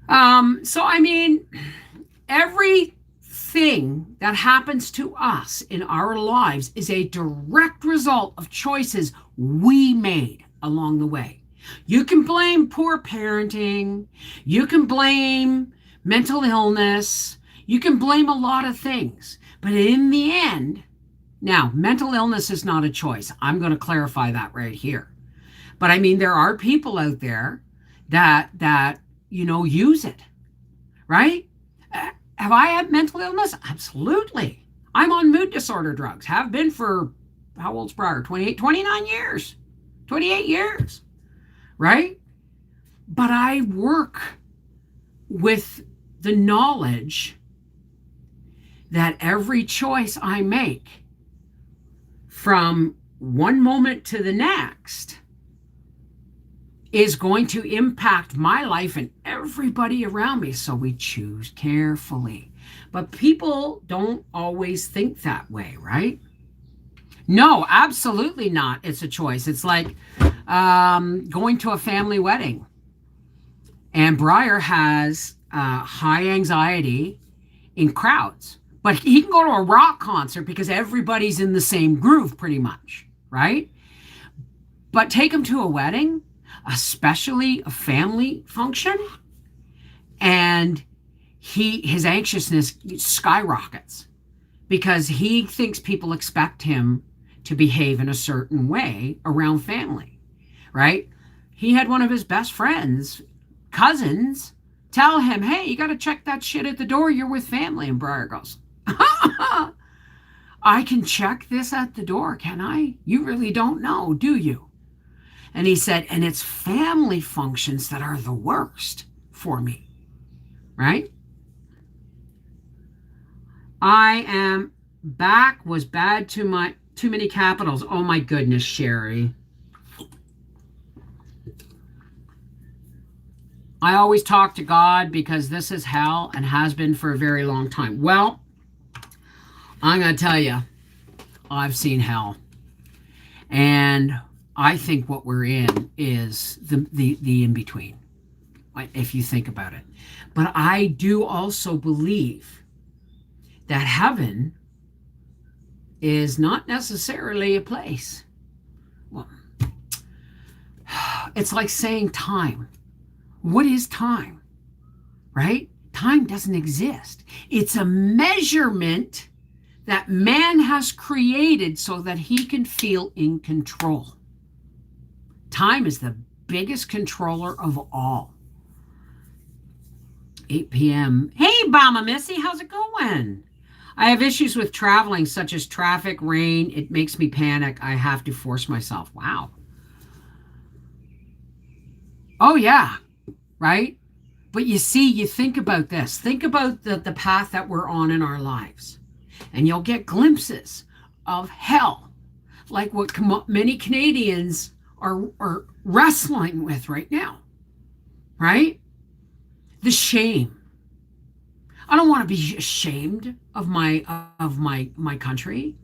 So, I mean, everything that happens to us in our lives is a direct result of choices we made along the way. You can blame poor parenting. You can blame mental illness. You can blame a lot of things. But in the end, now, mental illness is not a choice. I'm going to clarify that right here. But I mean, there are people out there that use it, right? Have I had mental illness? Absolutely. I'm on mood disorder drugs. Have been for, how old's Briar? 29 years. 28 years, right? But I work with the knowledge that every choice I make from one moment to the next is going to impact my life and everybody around me. So we choose carefully. But people don't always think that way, right? No, absolutely not. It's a choice. It's like going to a family wedding. And Briar has high anxiety in crowds. But he can go to a rock concert because everybody's in the same groove pretty much, right? But take him to a wedding, especially a family function, and his anxiousness skyrockets because he thinks people expect him to behave in a certain way around family, right? He had one of his best friends, cousins, tell him, hey, you got to check that shit at the door. You're with family. And Briar goes, I can check this at the door, can I? You really don't know, do you? And he said, and it's family functions that are the worst for me, right? I am back, was bad too many capitals. Oh my goodness, Sherry. I always talk to God because this is hell and has been for a very long time. Well, I'm going to tell you, I've seen hell. And I think what we're in is the in between, if you think about it. But I do also believe that heaven is not necessarily a place. Well, it's like saying time. What is time? Right? Time doesn't exist. It's a measurement that man has created so that he can feel in control. Time is the biggest controller of all. 8 p.m. Hey, Mama Missy, how's it going? I have issues with traveling, such as traffic, rain. It makes me panic. I have to force myself. Wow. Oh, yeah. Right? But you see, you think about this. Think about the path that we're on in our lives. And you'll get glimpses of hell, like what many Canadians are wrestling with right now. Right? The shame. I don't want to be ashamed of my country.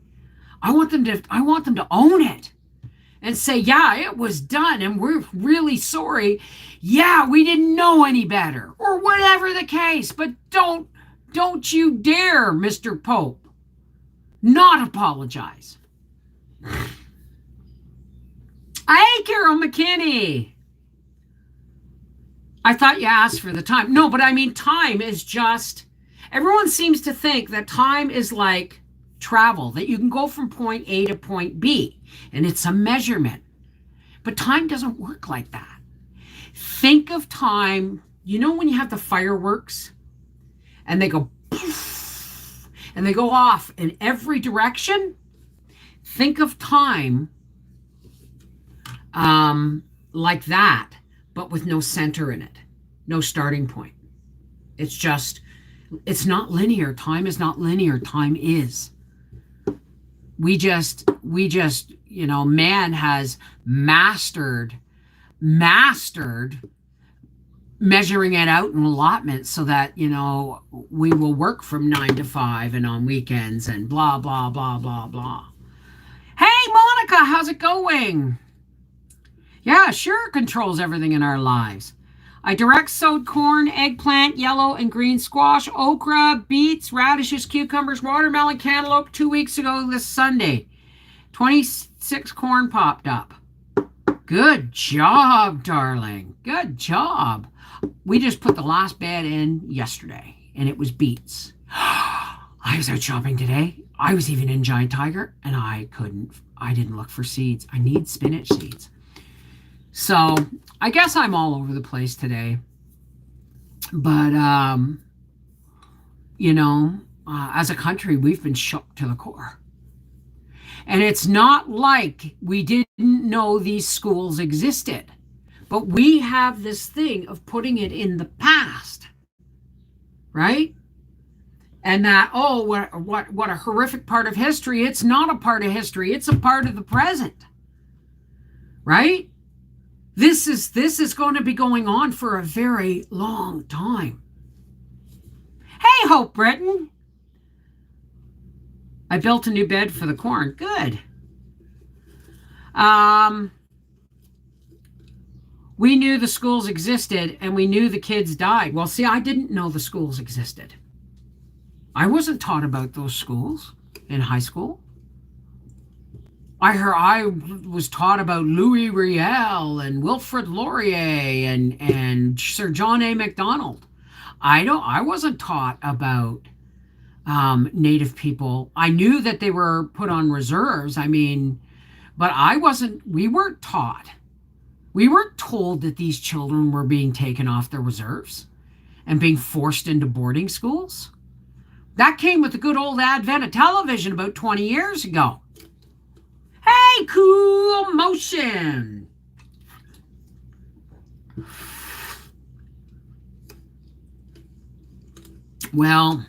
I want them to own it and say, yeah, it was done and we're really sorry. Yeah, we didn't know any better, or whatever the case. But don't you dare, Mr. Pope, not apologize. Hey, Carol McKinney. I thought you asked for the time. No, but I mean, time is just, everyone seems to think that time is like travel, that you can go from point A to point B, and it's a measurement. But time doesn't work like that. Think of time, you know, when you have the fireworks and they go poof, and they go off in every direction? Think of time like that, but with no center in it, no starting point. It's not linear. Time is not linear. Time is. We just, you know, man has mastered measuring it out in allotments so that, you know, we will work from 9 to 5 and on weekends and blah, blah, blah, blah, blah. Hey, Monica, how's it going? Yeah, sure, controls everything in our lives. I direct sowed corn, eggplant, yellow and green squash, okra, beets, radishes, cucumbers, watermelon, cantaloupe 2 weeks ago this Sunday. 26 corn popped up. Good job, darling. Good job. We just put the last bed in yesterday, and it was beets. I was out shopping today. I was even in Giant Tiger, and I didn't look for seeds. I need spinach seeds. So I guess I'm all over the place today. But, you know, as a country, we've been shook to the core. And it's not like we didn't know these schools existed. But we have this thing of putting it in the past. Right? And that, oh, what a horrific part of history. It's not a part of history. It's a part of the present. Right? This is going to be going on for a very long time. Hey, Hope Britton. I built a new bed for the corn. Good. We knew the schools existed and we knew the kids died. Well, see, I didn't know the schools existed. I wasn't taught about those schools in high school. I was taught about Louis Riel and Wilfrid Laurier and Sir John A. Macdonald. I wasn't taught about Native people. I knew that they were put on reserves. I mean, but we weren't taught. We weren't told that these children were being taken off the reserves and being forced into boarding schools. That came with the good old advent of television about 20 years ago. Hey, Cool Motion. Well,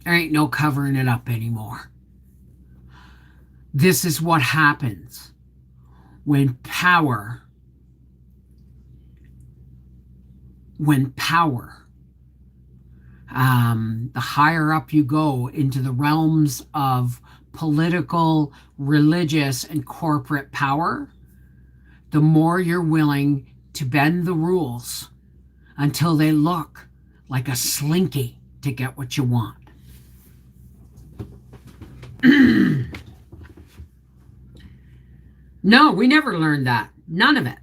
there ain't no covering it up anymore. This is what happens when power The higher up you go into the realms of political, religious, and corporate power, the more you're willing to bend the rules until they look like a slinky to get what you want. No, we never learned that. None of it.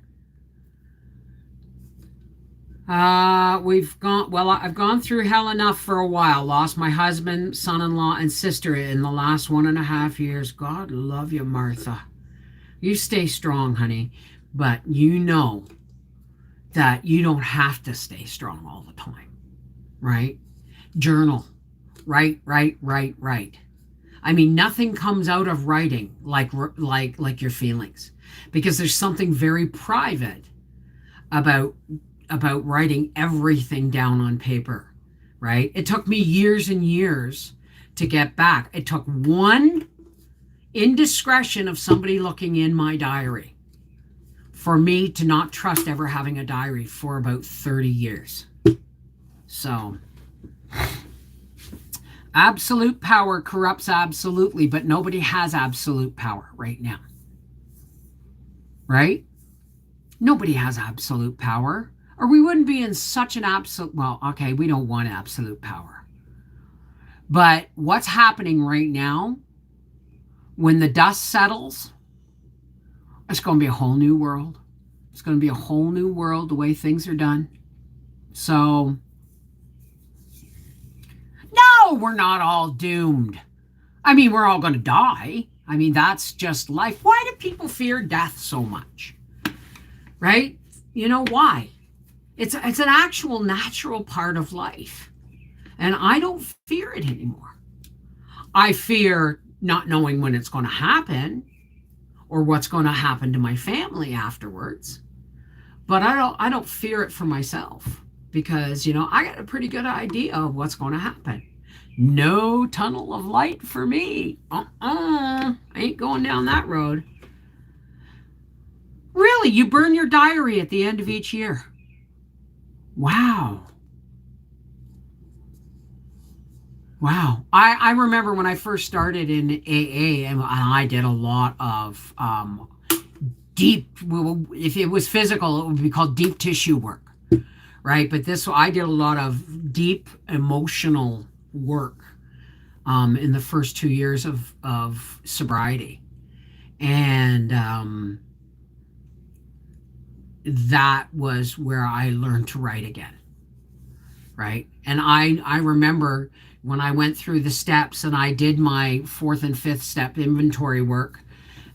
I've gone through hell enough for a while. Lost my husband, son-in-law, and sister in the last 1.5 years. God love you, Martha. You stay strong, honey. But you know that you don't have to stay strong all the time, right? Journal. Write. I mean, nothing comes out of writing like your feelings, because there's something very private about writing everything down on paper, right? It took me years and years to get back. It took one indiscretion of somebody looking in my diary for me to not trust ever having a diary for about 30 years. So, absolute power corrupts absolutely, but nobody has absolute power right now. Right? Nobody has absolute power, or we wouldn't be in such an absolute, well, okay, we don't want absolute power. But what's happening right now, when the dust settles, it's going to be a whole new world. It's going to be a whole new world the way things are done. So, no, we're not all doomed. I mean, we're all going to die. I mean, that's just life. Why do people fear death so much? Right? You know why? It's an actual natural part of life. And I don't fear it anymore. I fear not knowing when it's going to happen or what's going to happen to my family afterwards. But I don't fear it for myself, because, you know, I got a pretty good idea of what's going to happen. No tunnel of light for me. I ain't going down that road. Really, you burn your diary at the end of each year. Wow. I remember when I first started in AA, and I did a lot of deep, if it was physical, it would be called deep tissue work, right? But I did a lot of deep emotional work in the first 2 years of sobriety. And that was where I learned to write again, right? And I remember when I went through the steps and I did my 4th and 5th step inventory work,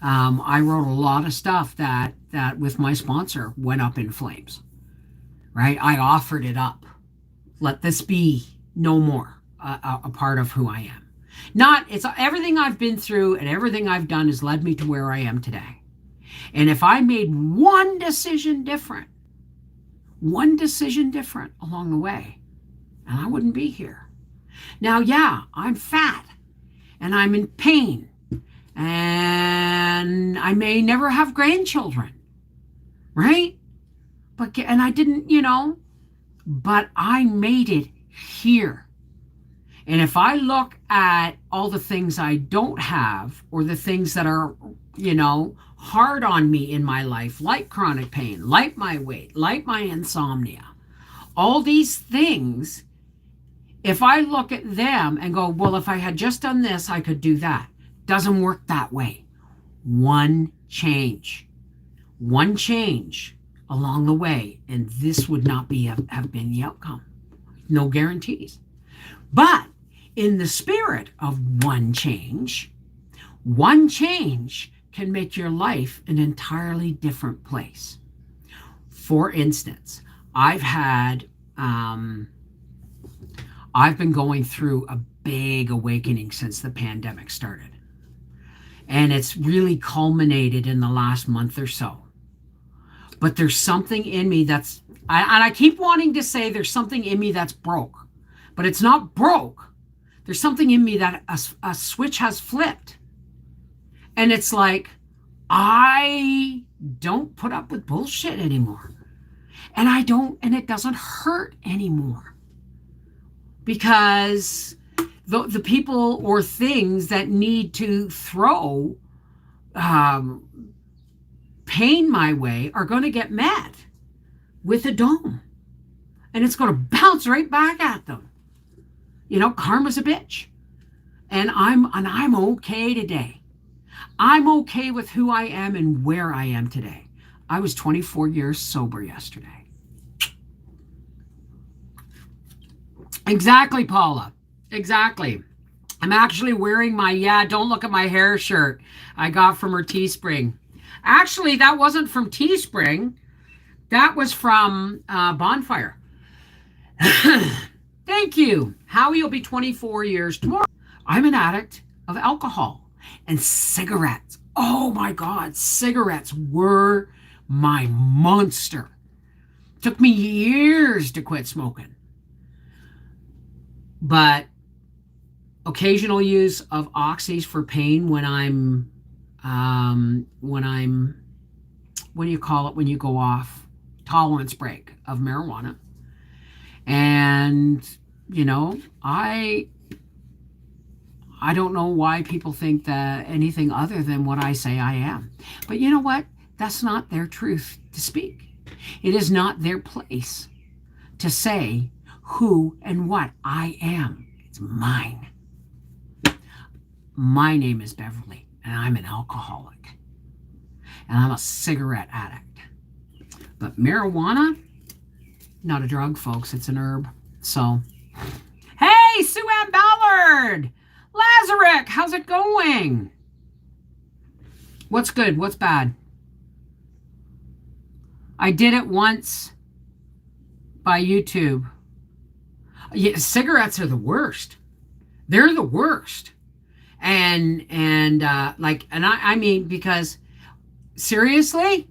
I wrote a lot of stuff that with my sponsor went up in flames, right? I offered it up. Let this be no more a part of who I am. It's everything I've been through and everything I've done has led me to where I am today. And if I made one decision different along the way, and I wouldn't be here. Now, yeah, I'm fat and I'm in pain and I may never have grandchildren, right? And I didn't, but I made it here. And if I look at all the things I don't have, or the things that are, hard on me in my life, like chronic pain, like my weight, like my insomnia, all these things, if I look at them and go, well, if I had just done this, I could do that. Doesn't work that way. One change along the way, and this would not have been the outcome. No guarantees. But in the spirit of one change can make your life an entirely different place. For instance, I've been going through a big awakening since the pandemic started. And it's really culminated in the last month or so. But there's something in me and I keep wanting to say there's something in me that's broke, but it's not broke. There's something in me that a switch has flipped. And it's like, I don't put up with bullshit anymore. And it doesn't hurt anymore. because the people or things that need to throw pain my way are going to get met with a dome, and it's going to bounce right back at them. Karma's a bitch, and I'm okay today. I'm okay with who I am and where I am today. I was 24 years sober yesterday. Exactly, Paula. Exactly. I'm actually wearing my don't look at my hair shirt I got from her Teespring. Actually, that wasn't from Teespring. That was from Bonfire. Thank you. Howie will be 24 years tomorrow. I'm an addict of alcohol and cigarettes. Oh my God, cigarettes were my monster. Took me years to quit smoking. But occasional use of oxys for pain when I'm what do you call it when you go off tolerance break of marijuana. And I don't know why people think that anything other than what I say I am. But you know what? That's not their truth to speak. It is not their place to say who and what I am. It's mine. My name is Beverly, and I'm an alcoholic. And I'm a cigarette addict. But marijuana, not a drug, folks. It's an herb. So, hey, Sue Ann Ballard! Lazarick, how's it going? What's good? What's bad? I did it once by YouTube. Yeah, cigarettes are the worst. They're the worst. And I mean, because seriously,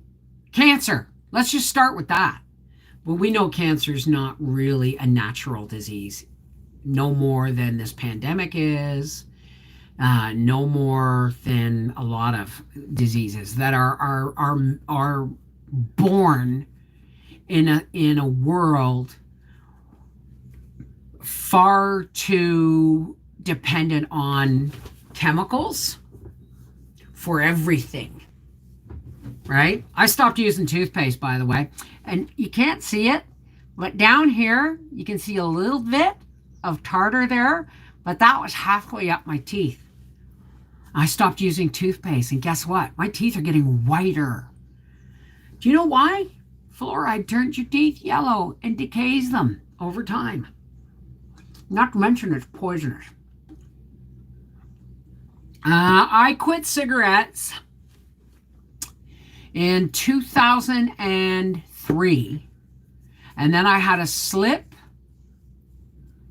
cancer. Let's just start with that. Well, we know cancer is not really a natural disease, no more than this pandemic is, no more than a lot of diseases that are born in a world far too dependent on chemicals for everything. Right? I stopped using toothpaste, by the way, and you can't see it, but down here you can see a little bit of tartar there, but that was halfway up my teeth. I stopped using toothpaste, and guess what? My teeth are getting whiter. Do you know why? Fluoride turns your teeth yellow and decays them over time. Not to mention it's poisonous. I quit cigarettes in 2003, and then I had a slip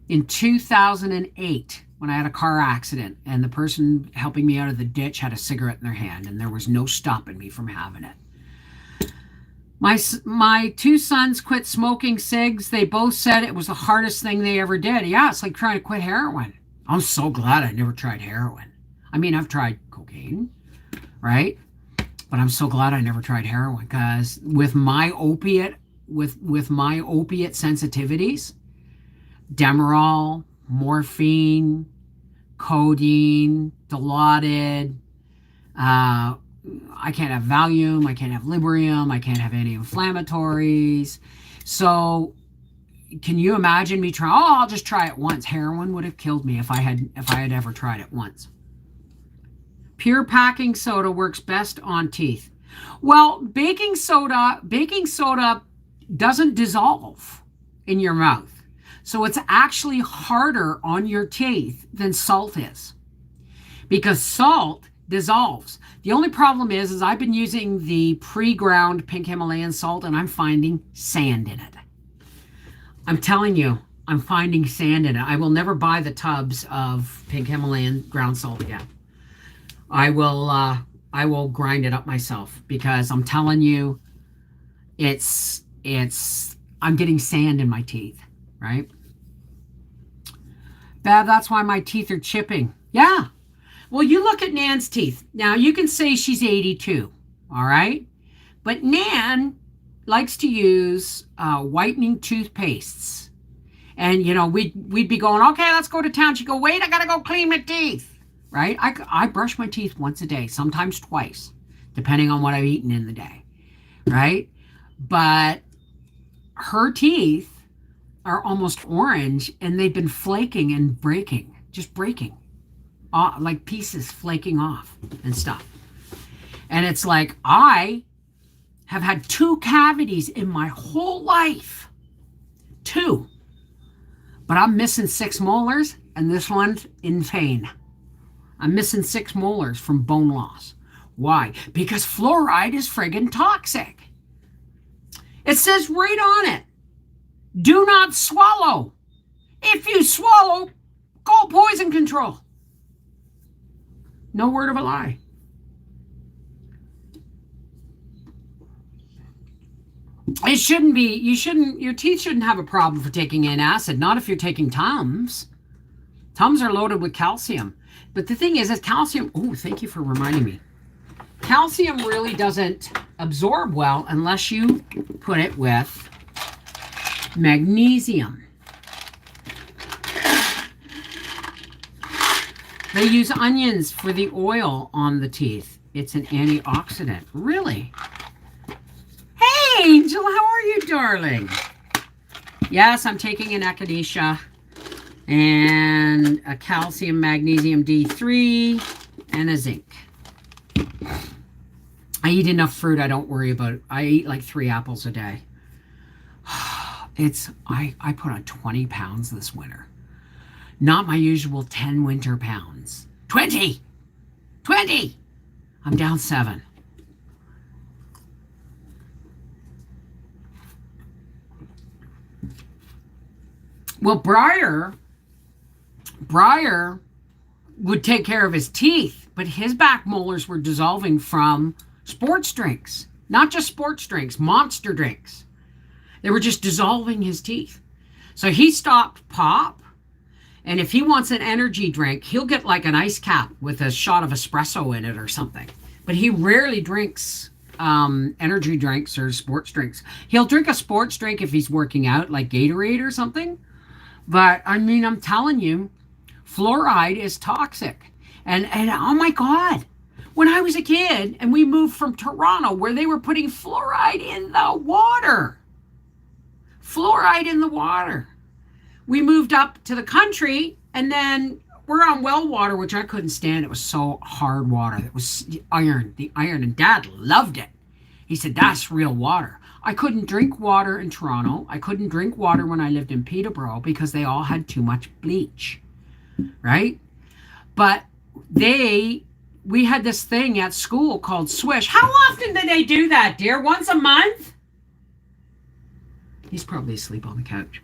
in 2008 when I had a car accident, and the person helping me out of the ditch had a cigarette in their hand, and there was no stopping me from having it. My two sons quit smoking cigs. They both said it was the hardest thing they ever did. Yeah, it's like trying to quit heroin. I'm so glad I never tried heroin. I mean, I've tried cocaine, right? But I'm so glad I never tried heroin, because with my opiate sensitivities, Demerol, morphine, codeine, Dilaudid, I can't have Valium, I can't have Librium, I can't have anti-inflammatories. So can you imagine me trying, I'll just try it once. Heroin would have killed me if I had ever tried it once. Pure baking soda works best on teeth. Well, baking soda doesn't dissolve in your mouth. So it's actually harder on your teeth than salt is, because salt dissolves. The only problem is I've been using the pre-ground pink Himalayan salt, and I'm finding sand in it. I'm telling you, I'm finding sand in it. I will never buy the tubs of pink Himalayan ground salt again. I will grind it up myself, because I'm telling you, I'm getting sand in my teeth, right? Bab, that's why my teeth are chipping. Yeah. Well, you look at Nan's teeth. Now, you can say she's 82, all right? But Nan likes to use whitening toothpastes. And, we'd be going, okay, let's go to town. She'd go, wait, I got to go clean my teeth. Right? I brush my teeth once a day, sometimes twice, depending on what I've eaten in the day. Right? But her teeth are almost orange, and they've been flaking and breaking, just breaking, like pieces flaking off and stuff. And it's like, I have had 2 cavities in my whole life. 2. But I'm missing 6 molars, and this one's in pain. I'm missing 6 molars from bone loss. Why? Because fluoride is friggin' toxic. It says right on it, do not swallow. If you swallow, call poison control. No word of a lie. It shouldn't be, your teeth shouldn't have a problem for taking in acid, not if you're taking Tums. Tums are loaded with calcium. But the thing is calcium, thank you for reminding me. Calcium really doesn't absorb well unless you put it with magnesium. They use onions for the oil on the teeth. It's an antioxidant. Really? Hey, Angel, how are you, darling? Yes, I'm taking an echinacea and a calcium, magnesium D3, and a zinc. I eat enough fruit, I don't worry about it. I eat like 3 apples a day. I put on 20 pounds this winter. Not my usual 10 winter pounds. 20! I'm down 7. Well, Briar would take care of his teeth, but his back molars were dissolving from sports drinks. Not just sports drinks, monster drinks. They were just dissolving his teeth. So he stopped pop, and if he wants an energy drink, he'll get like an ice cap with a shot of espresso in it or something. But he rarely drinks energy drinks or sports drinks. He'll drink a sports drink if he's working out, like Gatorade or something. But, I mean, I'm telling you, fluoride is toxic. And oh my God, when I was a kid and we moved from Toronto where they were putting fluoride in the water. Fluoride in the water. We moved up to the country, and then we're on well water, which I couldn't stand. It was so hard water. It was the iron, and Dad loved it. He said, that's real water. I couldn't drink water in Toronto. I couldn't drink water when I lived in Peterborough because they all had too much bleach, right? But we had this thing at school called Swish. How often do they do that, dear? Once a month? He's probably asleep on the couch.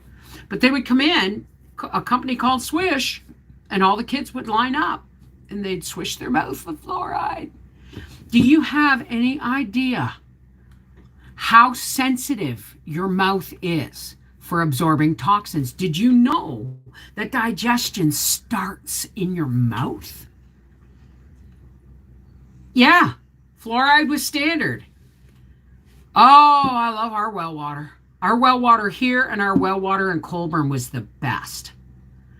But they would come in, a company called Swish, and all the kids would line up, and they'd swish their mouth with fluoride. Do you have any idea how sensitive your mouth is for absorbing toxins? Did you know that digestion starts in your mouth? Yeah, fluoride was standard. Oh, I love our well water. Our well water here and our well water in Colburn was the best.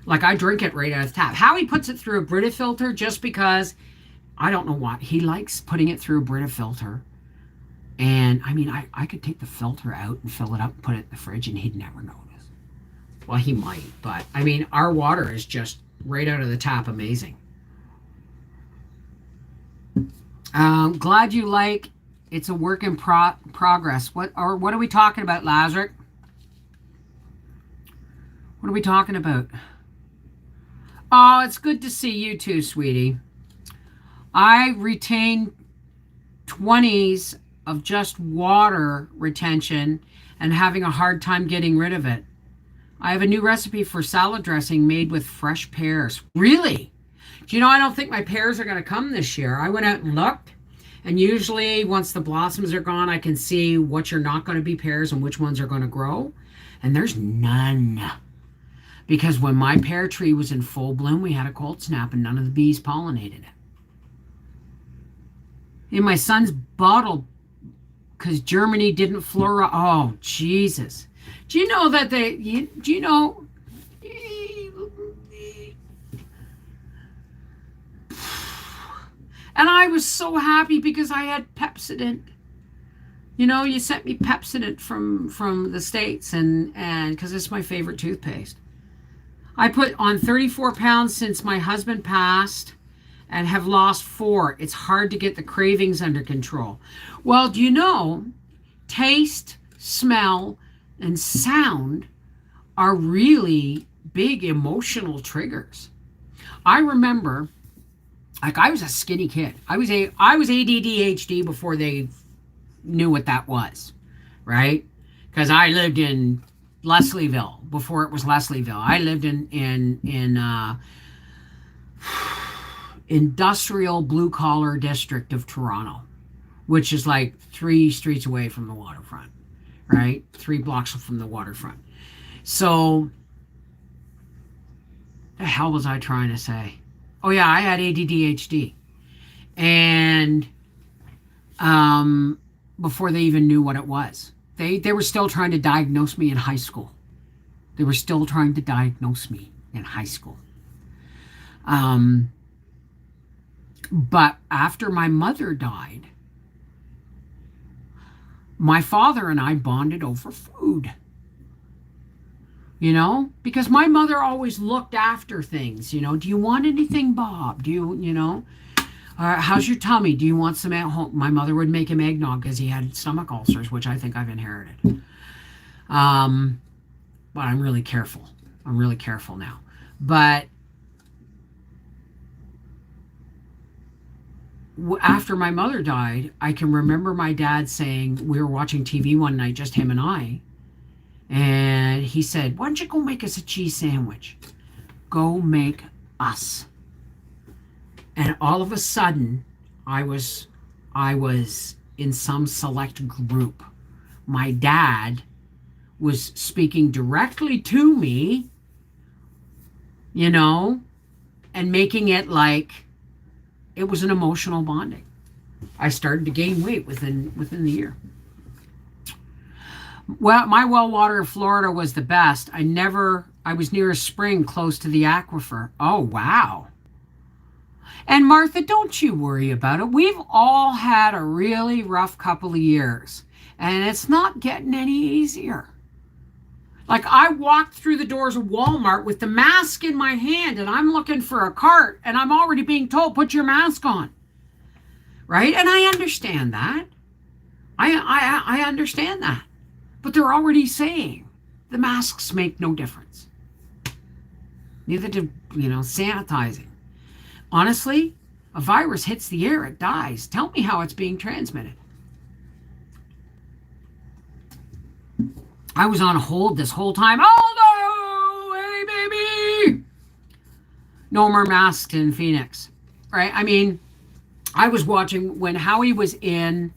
Like, I drink it right out of the tap. Howie puts it through a Brita filter just because, I don't know what, he likes putting it through a Brita filter. And, I mean, I could take the filter out and fill it up and put it in the fridge and he'd never notice. Well, he might, but, I mean, our water is just right out of the tap amazing. Glad you like. It's a work in progress. What are we talking about, Lazarus? What are we talking about? Oh, it's good to see you too, sweetie. I retain 20s of just water retention and having a hard time getting rid of it. I have a new recipe for salad dressing made with fresh pears. Really? Do you know, I don't think my pears are going to come this year. I went out and looked. And usually once the blossoms are gone, I can see which are not going to be pears and which ones are going to grow. And there's none. Because when my pear tree was in full bloom, we had a cold snap and none of the bees pollinated it. In my son's bottle, because Germany didn't fluoride. Oh, Jesus. Do you know that do you know And I was so happy because I had Pepsodent. You know, you sent me Pepsodent from the States, and because it's my favorite toothpaste. I put on 34 pounds since my husband passed and have lost 4. It's hard to get the cravings under control. Well, do you know, taste, smell, and sound are really big emotional triggers. I remember, like, I was a skinny kid. I was ADDHD before they knew what that was, right? Because I lived in Leslieville before it was Leslieville. I lived in industrial blue collar district of Toronto, which is like 3 streets away from the waterfront, right? 3 blocks from the waterfront. So, the hell was I trying to say? Oh yeah, I had ADDHD, and before they even knew what it was, they were still trying to diagnose me in high school. They were still trying to diagnose me in high school. But after my mother died, my father and I bonded over food. You know, because my mother always looked after things. You know, do you want anything, Bob? Do you know, how's your tummy? Do you want some at home? My mother would make him eggnog because he had stomach ulcers, which I think I've inherited. But I'm really careful. I'm really careful now. But after my mother died, I can remember my dad saying, we were watching TV one night, just him and I. And he said, why don't you go make us a cheese sandwich? Go make us. And all of a sudden, I was in some select group. My dad was speaking directly to me, you know, and making it like it was an emotional bonding. I started to gain weight within the year. Well, my well water in Florida was the best. I was near a spring close to the aquifer. Oh, wow. And Martha, don't you worry about it. We've all had a really rough couple of years, and it's not getting any easier. Like, I walked through the doors of Walmart with the mask in my hand, and I'm looking for a cart, and I'm already being told, put your mask on. Right? And I understand that. I understand that. But they're already saying the masks make no difference. Neither do, sanitizing. Honestly, a virus hits the air, it dies. Tell me how it's being transmitted. I was on hold this whole time. Oh, no! Hey, baby! No more masks in Phoenix. Right? I mean, I was watching when Howie was in.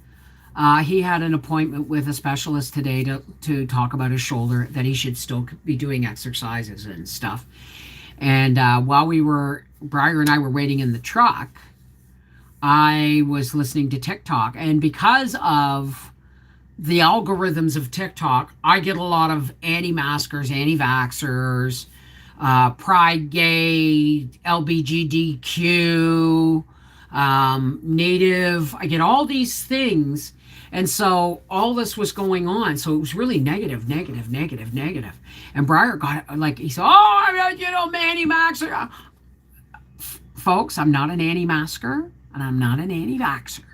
He had an appointment with a specialist today to talk about his shoulder, that he should still be doing exercises and stuff. And while Briar and I were waiting in the truck, I was listening to TikTok. And because of the algorithms of TikTok, I get a lot of anti-maskers, anti-vaxxers, pride gay, LBGDQ, native. I get all these things. And so all this was going on. So it was really negative. And Briar got like, he said, anti-maxer. Folks, I'm not an anti-masker and I'm not an anti-vaxxer.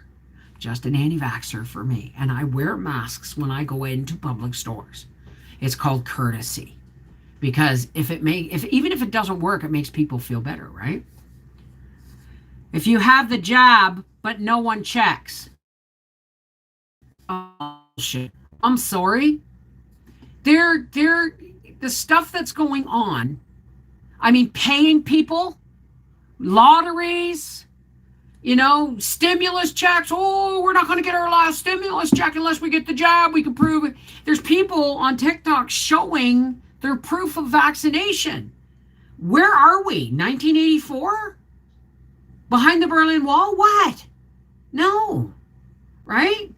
Just an anti-vaxxer for me. And I wear masks when I go into public stores. It's called courtesy. Because even if it doesn't work, it makes people feel better, right? If you have the jab, but no one checks. Oh, shit. I'm sorry. The stuff that's going on, I mean, paying people, lotteries, stimulus checks. Oh, we're not going to get our last stimulus check unless we get the jab. We can prove it. There's people on TikTok showing their proof of vaccination. Where are we? 1984? Behind the Berlin Wall? What? No. Right?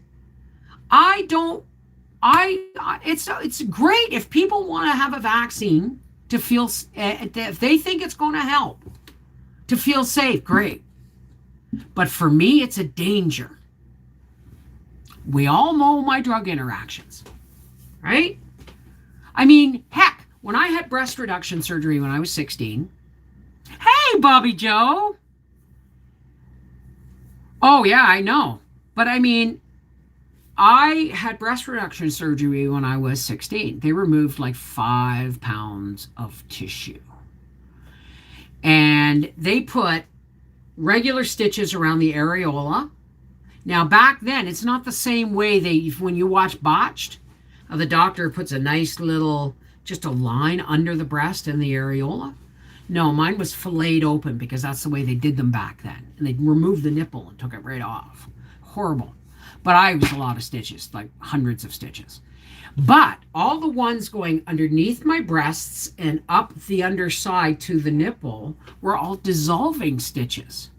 It's great if people want to have a vaccine. to feel, if they think it's going to help to feel safe, great. But for me, it's a danger. We all know my drug interactions, right? I mean, heck, when I had breast reduction surgery when I was 16, hey, Bobby Joe. Oh, yeah, I know. But I mean, I had breast reduction surgery when I was 16. They removed like 5 pounds of tissue. And they put regular stitches around the areola. Now, back then, it's not the same way when you watch Botched, the doctor puts a nice little, just a line under the breast and the areola. No, mine was filleted open because that's the way they did them back then. And they removed the nipple and took it right off. Horrible. But I was a lot of stitches, like hundreds of stitches. But all the ones going underneath my breasts and up the underside to the nipple were all dissolving stitches.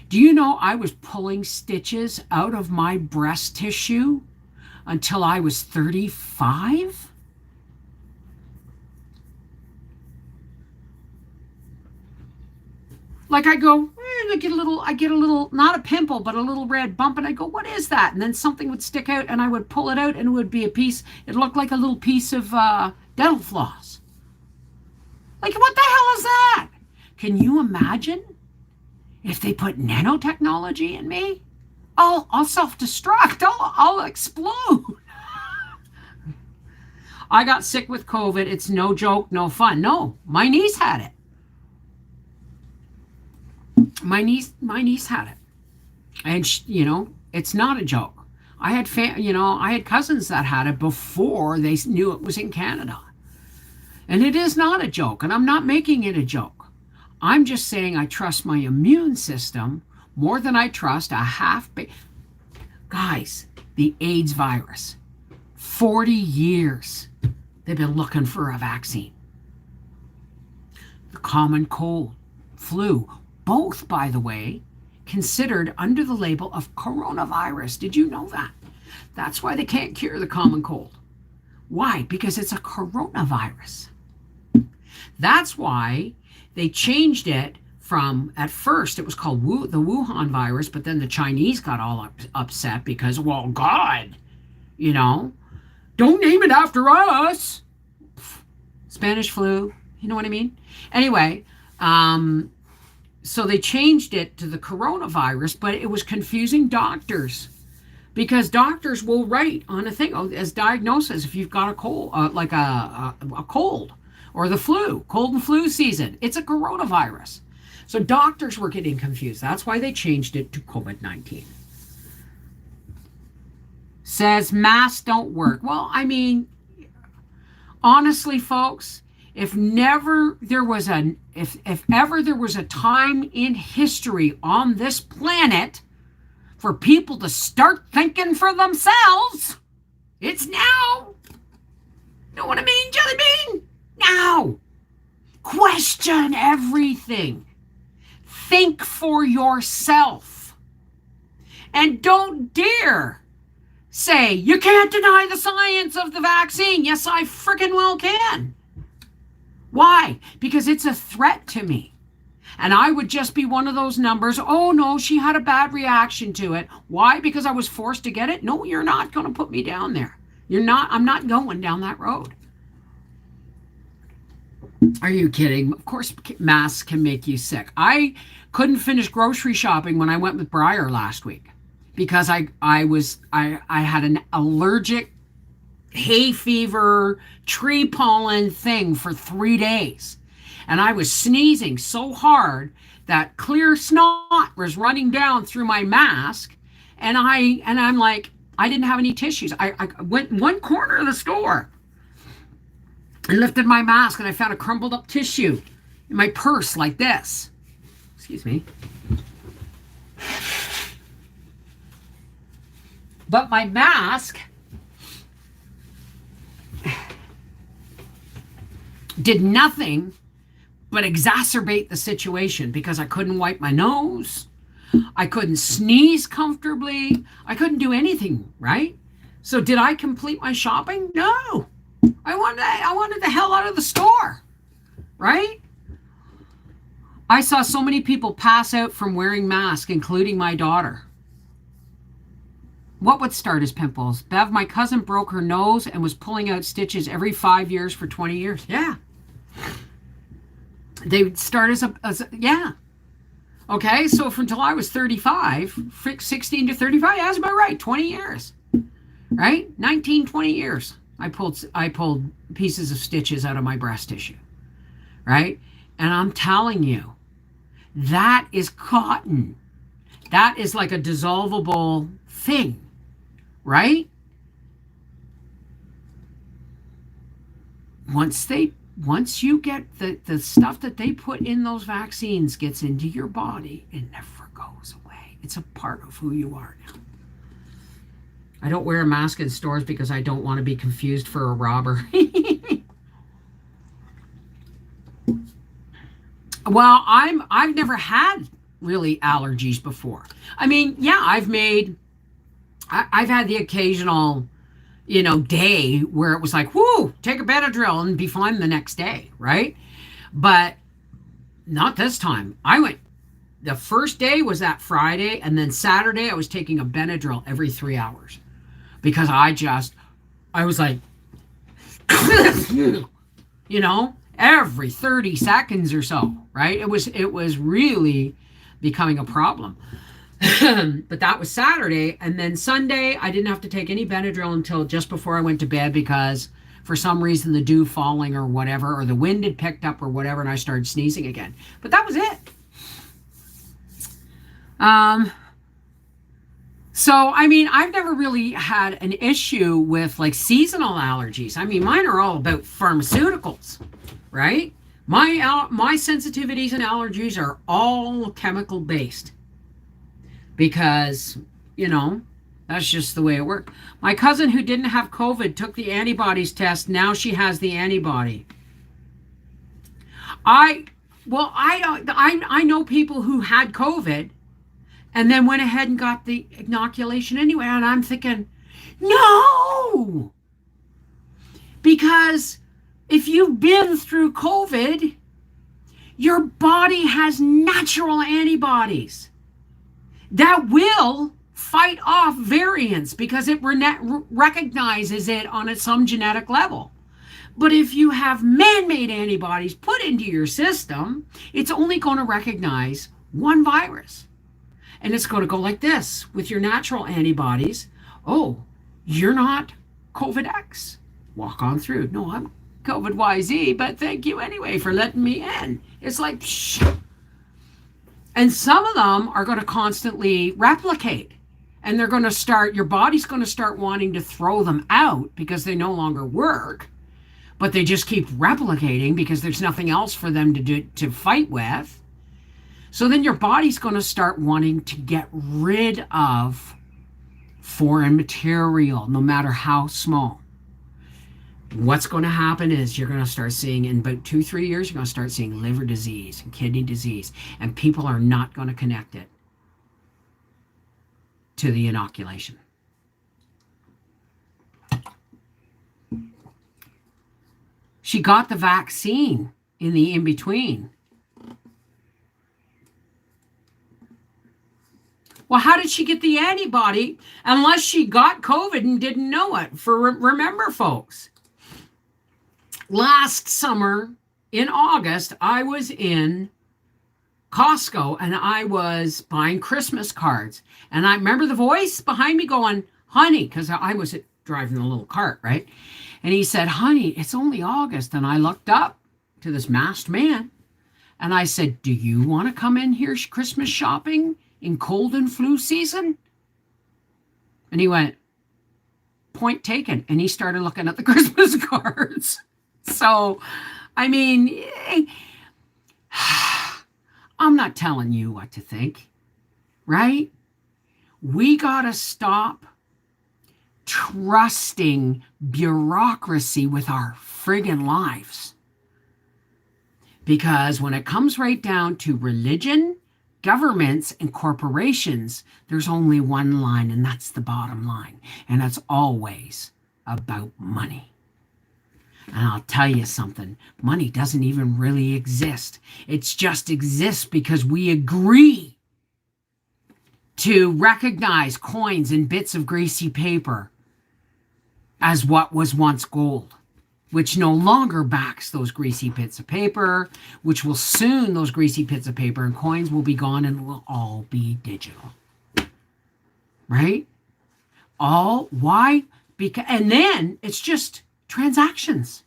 Do you know I was pulling stitches out of my breast tissue until I was 35? Like I go, I get a little, not a pimple, but a little red bump. And I go, what is that? And then something would stick out and I would pull it out and it would be a piece. It looked like a little piece of dental floss. Like, what the hell is that? Can you imagine if they put nanotechnology in me? I'll self-destruct. I'll explode. I got sick with COVID. It's no joke, no fun. No, my niece had it. My niece had it, and it's not a joke. I had cousins that had it before they knew it was in Canada, and it is not a joke. And I'm not making it a joke. I'm just saying I trust my immune system more than I trust guys. The AIDS virus, 40 years they've been looking for a vaccine. The common cold, flu. Both, by the way, considered under the label of coronavirus. Did you know that? That's why they can't cure the common cold. Why? Because it's a coronavirus. That's why they changed it from, at first, it was called the Wuhan virus, but then the Chinese got all upset because, well, God, don't name it after us. Spanish flu, you know what I mean? Anyway, so they changed it to the coronavirus, but it was confusing doctors because doctors will write on a thing as diagnosis if you've got a cold, like a cold or the flu, cold and flu season. It's a coronavirus. So doctors were getting confused. That's why they changed it to COVID-19. Says masks don't work. Well, I mean, honestly, folks, if ever there was a time in history on this planet for people to start thinking for themselves, it's now. Know what I mean, Jelly Bean? Now. Question everything. Think for yourself. And don't dare say, you can't deny the science of the vaccine. Yes, I freaking well can. Why? Because it's a threat to me. And I would just be one of those numbers. Oh, no, she had a bad reaction to it. Why? Because I was forced to get it? No, you're not going to put me down there. I'm not going down that road. Are you kidding? Of course, masks can make you sick. I couldn't finish grocery shopping when I went with Briar last week because I had an allergic hay fever, tree pollen thing for 3 days. And I was sneezing so hard that clear snot was running down through my mask. And I'm like, I didn't have any tissues. I went one corner of the store and lifted my mask and I found a crumpled up tissue in my purse like this. Excuse me. But my mask did nothing but exacerbate the situation because I couldn't wipe my nose. I couldn't sneeze comfortably. I couldn't do anything, right? So did I complete my shopping? No. I wanted the hell out of the store. right? I saw so many people pass out from wearing masks, including my daughter. What would start as pimples? Bev, my cousin broke her nose and was pulling out stitches every 5 years for 20 years. Yeah. They would start yeah. Okay, so from until I was 35, 16 to 35, that's about right, 20 years. Right? 19, 20 years. I pulled pieces of stitches out of my breast tissue. Right? And I'm telling you, that is cotton. That is like a dissolvable thing. Right? Once you get the stuff that they put in those vaccines gets into your body, it never goes away. It's a part of who you are now. I don't wear a mask in stores because I don't want to be confused for a robber. Well, I've never had really allergies before. I mean, yeah, I've had the occasional, day where it was like, whoo, take a Benadryl and be fine the next day, right? But not this time. The first day was that Friday, and then Saturday I was taking a Benadryl every 3 hours because I was like, every 30 seconds or so, right? It was really becoming a problem. But that was Saturday, and then Sunday I didn't have to take any Benadryl until just before I went to bed because for some reason the dew falling or whatever, or the wind had picked up or whatever, and I started sneezing again. But that was it. So, I mean, I've never really had an issue with like seasonal allergies. I mean, mine are all about pharmaceuticals, right? My sensitivities and allergies are all chemical based. Because, that's just the way it worked. My cousin who didn't have COVID took the antibodies test. Now she has the antibody. I know people who had COVID and then went ahead and got the inoculation anyway. And I'm thinking, no! Because if you've been through COVID, your body has natural antibodies that will fight off variants because it recognizes it on some genetic level. But if you have man-made antibodies put into your system, it's only going to recognize one virus. And it's going to go like this with your natural antibodies. Oh, you're not COVID X. Walk on through. No, I'm COVID YZ, but thank you anyway for letting me in. It's like, shh. And some of them are going to constantly replicate. And they're going to your body's going to start wanting to throw them out because they no longer work. But they just keep replicating because there's nothing else for them to fight with. So then your body's going to start wanting to get rid of foreign material, no matter how small. What's going to happen is you're going to start seeing in about 2-3 years, you're going to start seeing liver disease and kidney disease, and people are not going to connect it to the inoculation. She got the vaccine in the in-between. Well, how did she get the antibody unless she got COVID and didn't know it? Remember, folks, last summer in August, I was in Costco and I was buying Christmas cards. And I remember the voice behind me going, honey, because I was driving a little cart, right? And he said, honey, it's only August. And I looked up to this masked man and I said, do you want to come in here Christmas shopping in cold and flu season? And he went, point taken. And he started looking at the Christmas cards. So, I mean, I'm not telling you what to think, right? We got to stop trusting bureaucracy with our friggin' lives. Because when it comes right down to religion, governments, and corporations, there's only one line, and that's the bottom line. And that's always about money. And I'll tell you something, money doesn't even really exist. It just exists because we agree to recognize coins and bits of greasy paper as what was once gold, which no longer backs those greasy bits of paper, which will soon, those greasy bits of paper and coins will be gone and will all be digital. Right? Why? Because, and then it's just transactions.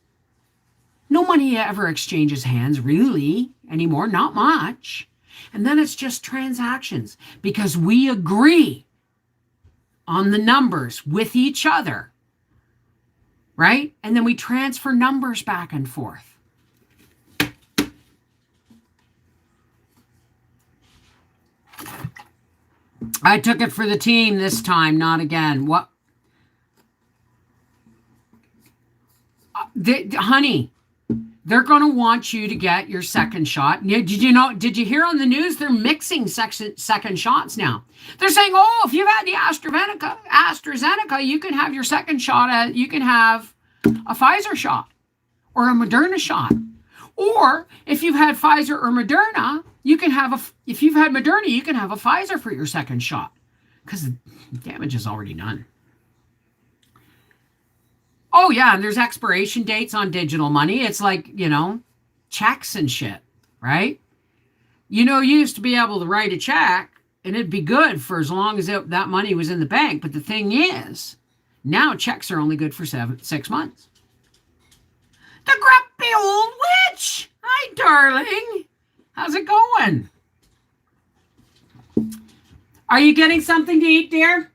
No money ever exchanges hands really anymore, not much. And then it's just transactions because we agree on the numbers with each other, right? And then we transfer numbers back and forth. I took it for the team this time, not again. What? Honey, they're going to want you to get your second shot. Did you hear on the news they're mixing second shots now? They're saying, oh, if you've had the AstraZeneca, you can have your second shot. You can have a Pfizer shot or a Moderna shot. Or if you've had Pfizer or Moderna, if you've had Moderna, you can have a Pfizer for your second shot because the damage is already done. Oh, yeah, and there's expiration dates on digital money. It's like, checks and shit, right? You used to be able to write a check, and it'd be good for as long as that money was in the bank. But the thing is, now checks are only good for 6 months. The grumpy old witch! Hi, darling. How's it going? Are you getting something to eat, dear?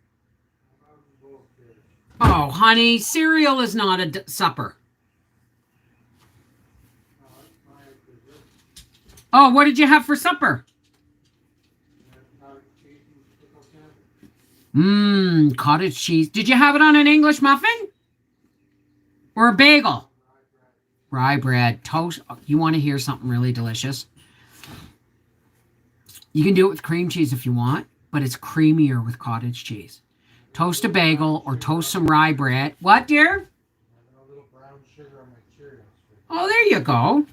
Oh, honey, cereal is not a supper. Oh, what did you have for supper? Cottage cheese. Did you have it on an English muffin? Or a bagel? Rye bread. Toast. You want to hear something really delicious? You can do it with cream cheese if you want, but it's creamier with cottage cheese. Toast a bagel or toast some rye bread. What, dear? A little brown sugar on my Cheerios. Oh, there you go.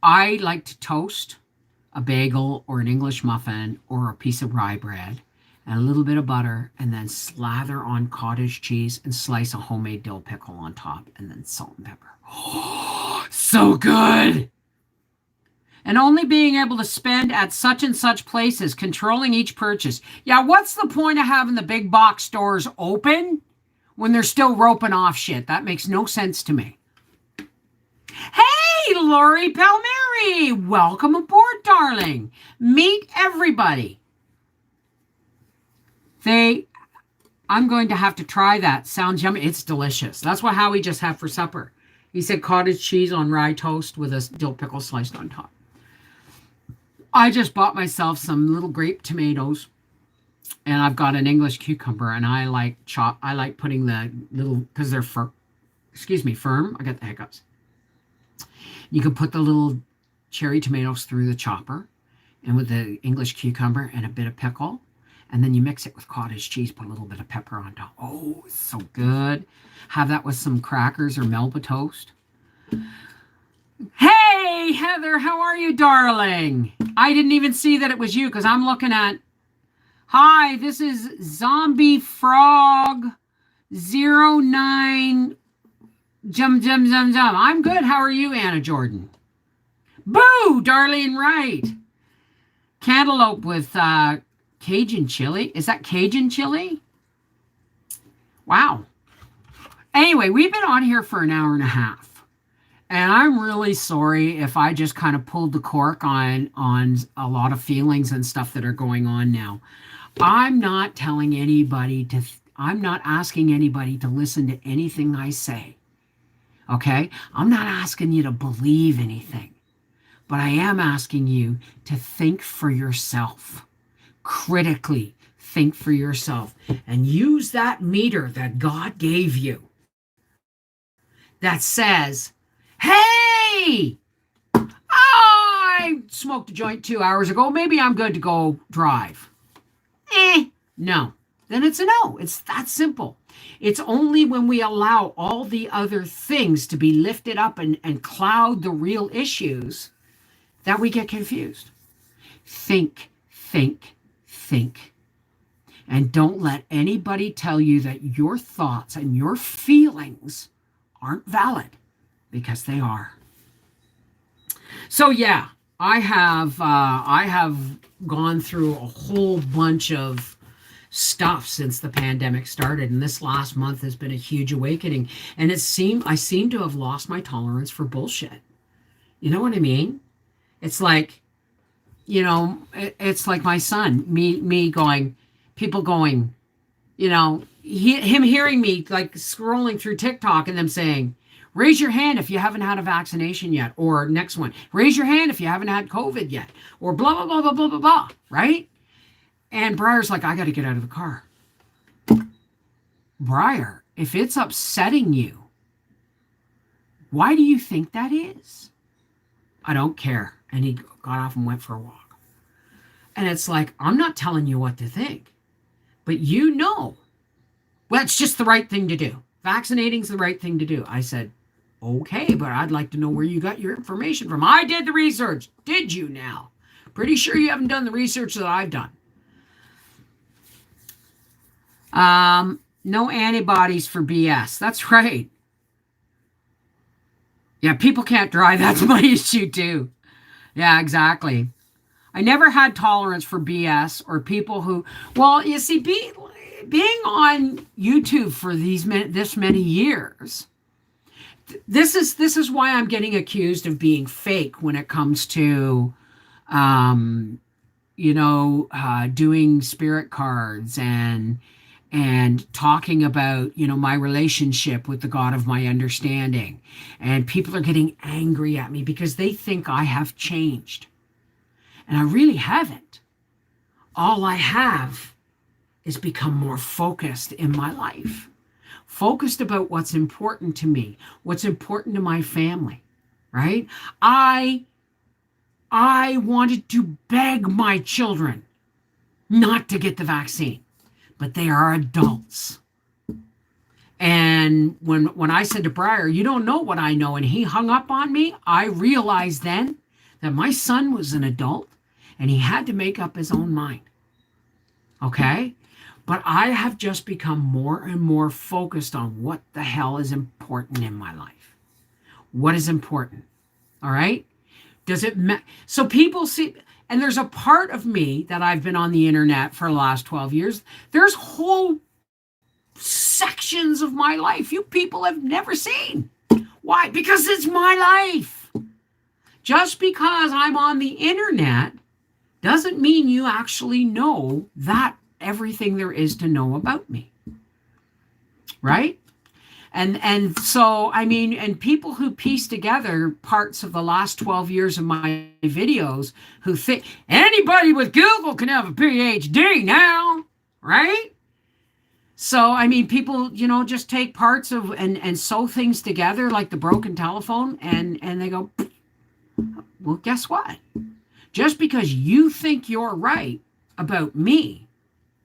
I like to toast a bagel or an English muffin or a piece of rye bread and a little bit of butter and then slather on cottage cheese and slice a homemade dill pickle on top and then salt and pepper. Oh, so good. And only being able to spend at such and such places, controlling each purchase. Yeah, what's the point of having the big box stores open when they're still roping off shit? That makes no sense to me. Hey, Lori Palmieri, welcome aboard, darling. Meet everybody. I'm going to have to try that. Sounds yummy. It's delicious. That's what Howie just had for supper. He said cottage cheese on rye toast with a dill pickle sliced on top. I just bought myself some little grape tomatoes, and I've got an English cucumber, and I like putting the little, because they're firm. I got the hiccups. You can put the little cherry tomatoes through the chopper, and with the English cucumber and a bit of pickle, and then you mix it with cottage cheese, put a little bit of pepper on top. Oh, it's so good. Have that with some crackers or Melba toast. Hey, Heather, how are you, darling? I didn't even see that it was you because I'm looking at... Hi, this is Zombie Frog 09 Jum. I'm good. How are you, Anna Jordan? Boo, Darlene Wright. Cantaloupe with Cajun chili. Is that Cajun chili? Wow. Anyway, we've been on here for an hour and a half. And I'm really sorry if I just kind of pulled the cork on a lot of feelings and stuff that are going on now. I'm not telling anybody I'm not asking anybody to listen to anything I say. Okay? I'm not asking you to believe anything. But I am asking you to think for yourself. Critically think for yourself. And use that meter that God gave you that says, hey, I smoked a joint 2 hours ago. Maybe I'm good to go drive. No. then it's a no. It's that simple. It's only when we allow all the other things to be lifted up and cloud the real issues that we get confused. Think, think, think. And don't let anybody tell you that your thoughts and your feelings aren't valid, because they are. So yeah, I have gone through a whole bunch of stuff since the pandemic started, and this last month has been a huge awakening. And I seem to have lost my tolerance for bullshit. You know what I mean? It's like, it's like my son, me going, people going, him hearing me like scrolling through TikTok and them saying, raise your hand if you haven't had a vaccination yet. Or next one, raise your hand if you haven't had COVID yet. Or blah, blah, blah, blah, blah, blah, blah. Right? And Briar's like, I got to get out of the car. Briar, if it's upsetting you, why do you think that is? I don't care. And he got off and went for a walk. And it's like, I'm not telling you what to think, but well, it's just the right thing to do. Vaccinating's the right thing to do. I said, okay, but I'd like to know where you got your information from. I did the research. Did you now? Pretty sure you haven't done the research that I've done. No antibodies for BS. That's right. Yeah, people can't drive. That's my issue too. Yeah, exactly. I never had tolerance for BS or people who, well, you see, being on YouTube for this many years, this is why I'm getting accused of being fake when it comes to, doing spirit cards and talking about, my relationship with the God of my understanding. And people are getting angry at me because they think I have changed. And I really haven't. All I have is become more focused in my life. Focused about what's important to me, what's important to my family, right? I wanted to beg my children not to get the vaccine, but they are adults. And when I said to Briar, you don't know what I know, and he hung up on me, I realized then that my son was an adult and he had to make up his own mind. Okay? But I have just become more and more focused on what the hell is important in my life. What is important? All right? Does it so people see, and there's a part of me that I've been on the internet for the last 12 years. There's whole sections of my life you people have never seen. Why? Because it's my life. Just because I'm on the internet doesn't mean you actually know that everything there is to know about me. Right? And so, I mean, and people who piece together parts of the last 12 years of my videos who think anybody with Google can have a PhD now, right? So, I mean, people, just take parts of and sew things together like the broken telephone and they go, well, guess what? Just because you think you're right about me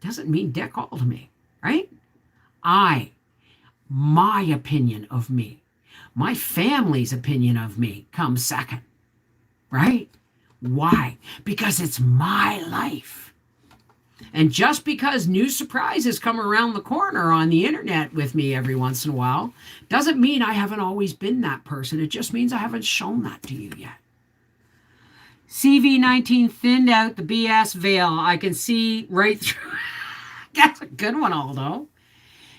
doesn't mean dick all to me, right? My opinion of me, my family's opinion of me comes second, right? Why? Because it's my life. And just because new surprises come around the corner on the internet with me every once in a while doesn't mean I haven't always been that person. It just means I haven't shown that to you yet. CV19 thinned out the BS veil. I can see right through. That's a good one, Aldo.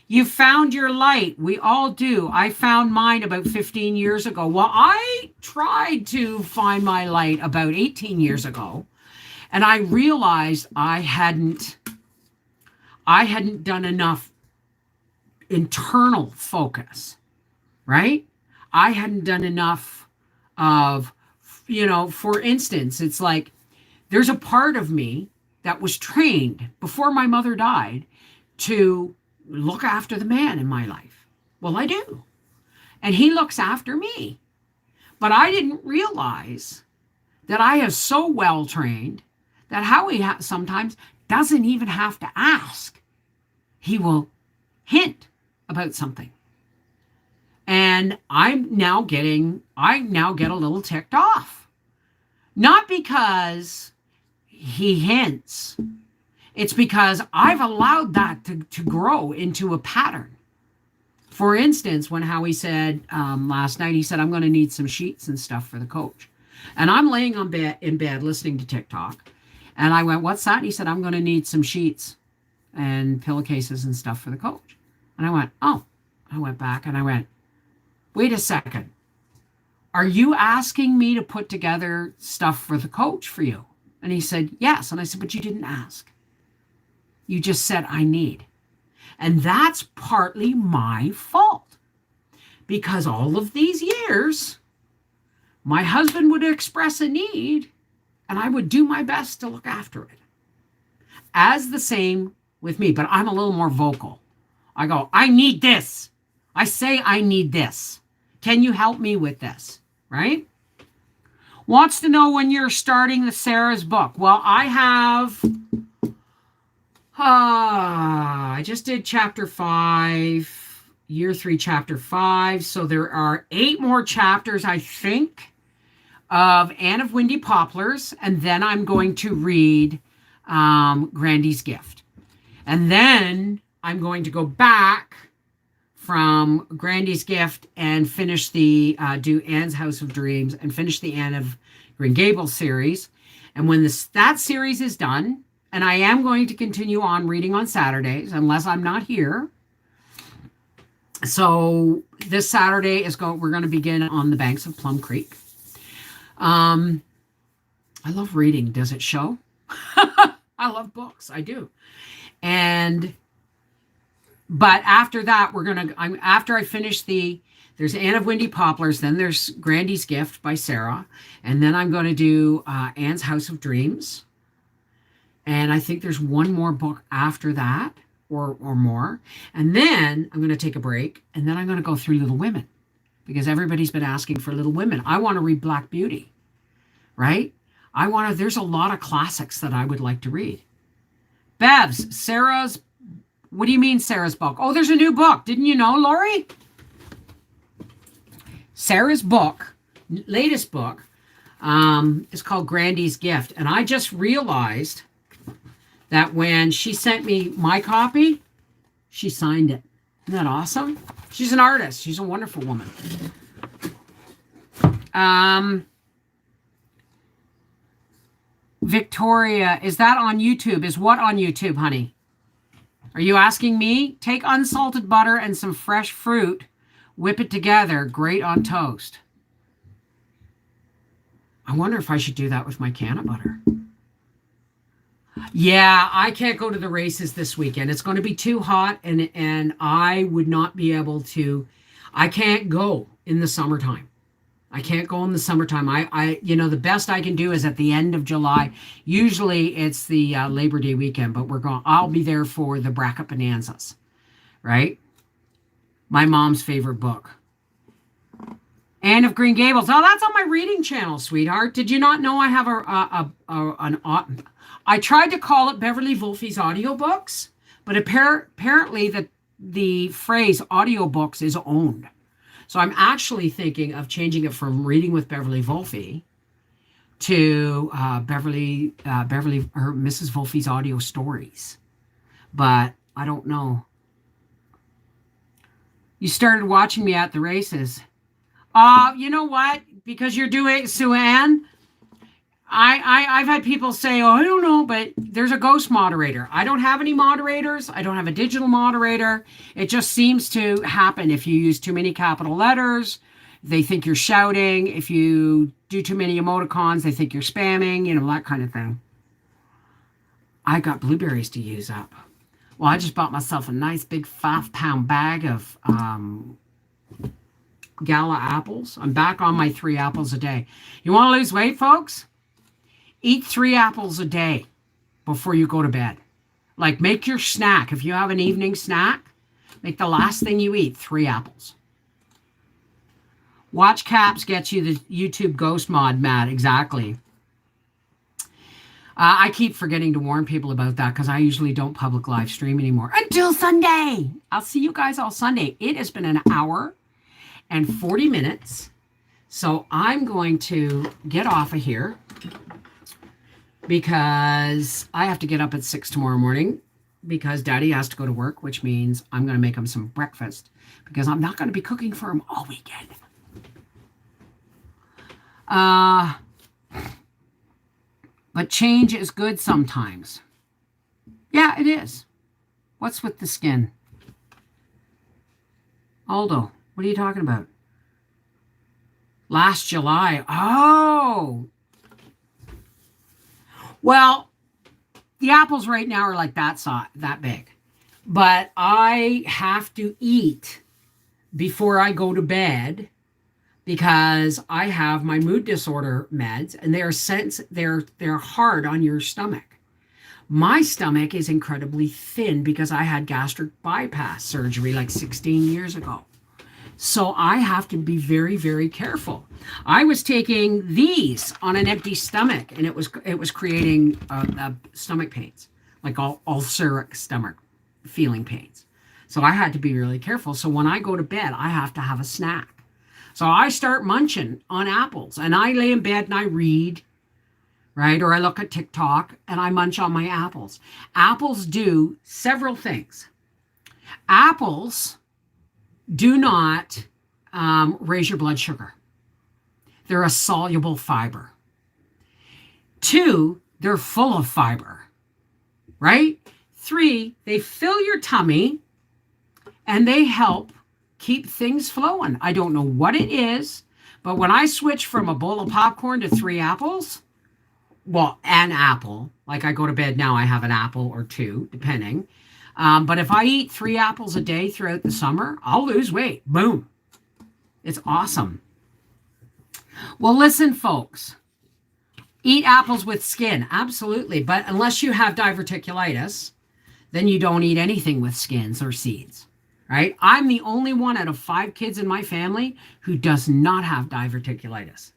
You found your light. We all do. I found mine about 15 years ago. Well, I tried to find my light about 18 years ago, and I realized I hadn't done enough internal focus, right? I hadn't done enough of, for instance, it's like there's a part of me that was trained before my mother died to look after the man in my life. Well, I do. And he looks after me. But I didn't realize that I am so well trained that Howie sometimes doesn't even have to ask. he will hint about something. And I now get a little ticked off. Not because he hints. It's because I've allowed that to grow into a pattern. For instance, when Howie said last night, he said, I'm going to need some sheets and stuff for the coach. And I'm laying in bed listening to TikTok. And I went, what's that? And he said, I'm going to need some sheets and pillowcases and stuff for the coach. And I went, oh. I went back and I went, wait a second. Are you asking me to put together stuff for the coach for you? And he said, yes. And I said, but you didn't ask. You just said, I need. And that's partly my fault. Because all of these years, my husband would express a need and I would do my best to look after it. As the same with me, but I'm a little more vocal. I go, I need this. I say I need this. Can you help me with this? Right? Wants to know when you're starting the Sarah's book. Well, I have... I just did chapter 5, year 3, chapter 5. So there are 8 more chapters, I think, of Anne of Windy Poplars. And then I'm going to read Grandy's Gift. And then I'm going to go back from Grandy's Gift and finish do Anne's House of Dreams and finish the Anne of Green Gables series. And when that series is done, and I am going to continue on reading on Saturdays unless I'm not here. So this Saturday we're going to begin on the banks of Plum Creek. I love reading. Does it show? I love books. I do. But after that, after I finish there's Anne of Windy Poplars, then there's Grandy's Gift by Sarah, and then I'm going to do Anne's House of Dreams. And I think there's one more book after that or more. And then I'm going to take a break, and then I'm going to go through Little Women because everybody's been asking for Little Women. I want to read Black Beauty, right? There's a lot of classics that I would like to read. Bevs, what do you mean Sarah's book? Oh, there's a new book. Didn't you know, Lori? Sarah's book, latest book, is called Grandy's Gift. And I just realized that when she sent me my copy, she signed it. Isn't that awesome? She's an artist. She's a wonderful woman. Victoria, is that on YouTube? Is what on YouTube, honey? Are you asking me? Take unsalted butter and some fresh fruit. Whip it together. Great on toast. I wonder if I should do that with my can of butter. Yeah, I can't go to the races this weekend. It's going to be too hot and I would not be able to. I can't go in the summertime. I can't go in the summertime. The best I can do is at the end of July. Usually it's the Labor Day weekend, but I'll be there for the Bracket Bonanzas, right? My mom's favorite book. Anne of Green Gables. Oh, that's on my reading channel, sweetheart. Did you not know I have I tried to call it Beverly Wolfie's audiobooks, but apparently the phrase audiobooks is owned. So I'm actually thinking of changing it from Reading with Beverly Wolfie to Mrs. Wolfie's audio stories. But I don't know. You started watching me at the races. You know what? Because you're doing, Sue Ann, I've had people say, oh, I don't know, but there's a ghost moderator. I don't have any moderators. I don't have a digital moderator. It just seems to happen if you use too many capital letters. They think you're shouting. If you do too many emoticons, they think you're spamming, that kind of thing. I got blueberries to use up. Well, I just bought myself a nice big 5-pound bag of Gala apples. I'm back on my 3 apples a day. You want to lose weight, folks? Eat 3 apples a day before you go to bed. Like, make your snack. If you have an evening snack, make the last thing you eat 3 apples. Watch Caps gets you the YouTube ghost mod, Matt. Exactly. I keep forgetting to warn people about that because I usually don't public live stream anymore until Sunday. I'll see you guys all Sunday. It has been an hour and 40 minutes. So I'm going to get off of here because I have to get up at 6 tomorrow morning because Daddy has to go to work, which means I'm going to make him some breakfast because I'm not going to be cooking for him all weekend. But change is good sometimes. Yeah, it is. What's with the skin? Aldo, what are you talking about? Last July. Oh. Well, the apples right now are like that big. But I have to eat before I go to bed because I have my mood disorder meds and they're hard on your stomach. My stomach is incredibly thin because I had gastric bypass surgery like 16 years ago. So I have to be very, very careful. I was taking these on an empty stomach and it was creating stomach pains, like ulceric stomach feeling pains. So I had to be really careful. So when I go to bed, I have to have a snack. So I start munching on apples and I lay in bed and I read, right? Or I look at TikTok and I munch on my apples. Apples do several things. Apples do not raise your blood sugar. They're a soluble fiber. 2, they're full of fiber, right? 3, they fill your tummy and they help keep things flowing. I don't know what it is, but when I switch from a bowl of popcorn to 3 apples, well, an apple, like I go to bed now, I have an apple or 2, depending. But if I eat 3 apples a day throughout the summer, I'll lose weight. Boom. It's awesome. Well, listen, folks. Eat apples with skin. Absolutely. But unless you have diverticulitis, then you don't eat anything with skins or seeds. Right? I'm the only one out of 5 kids in my family who does not have diverticulitis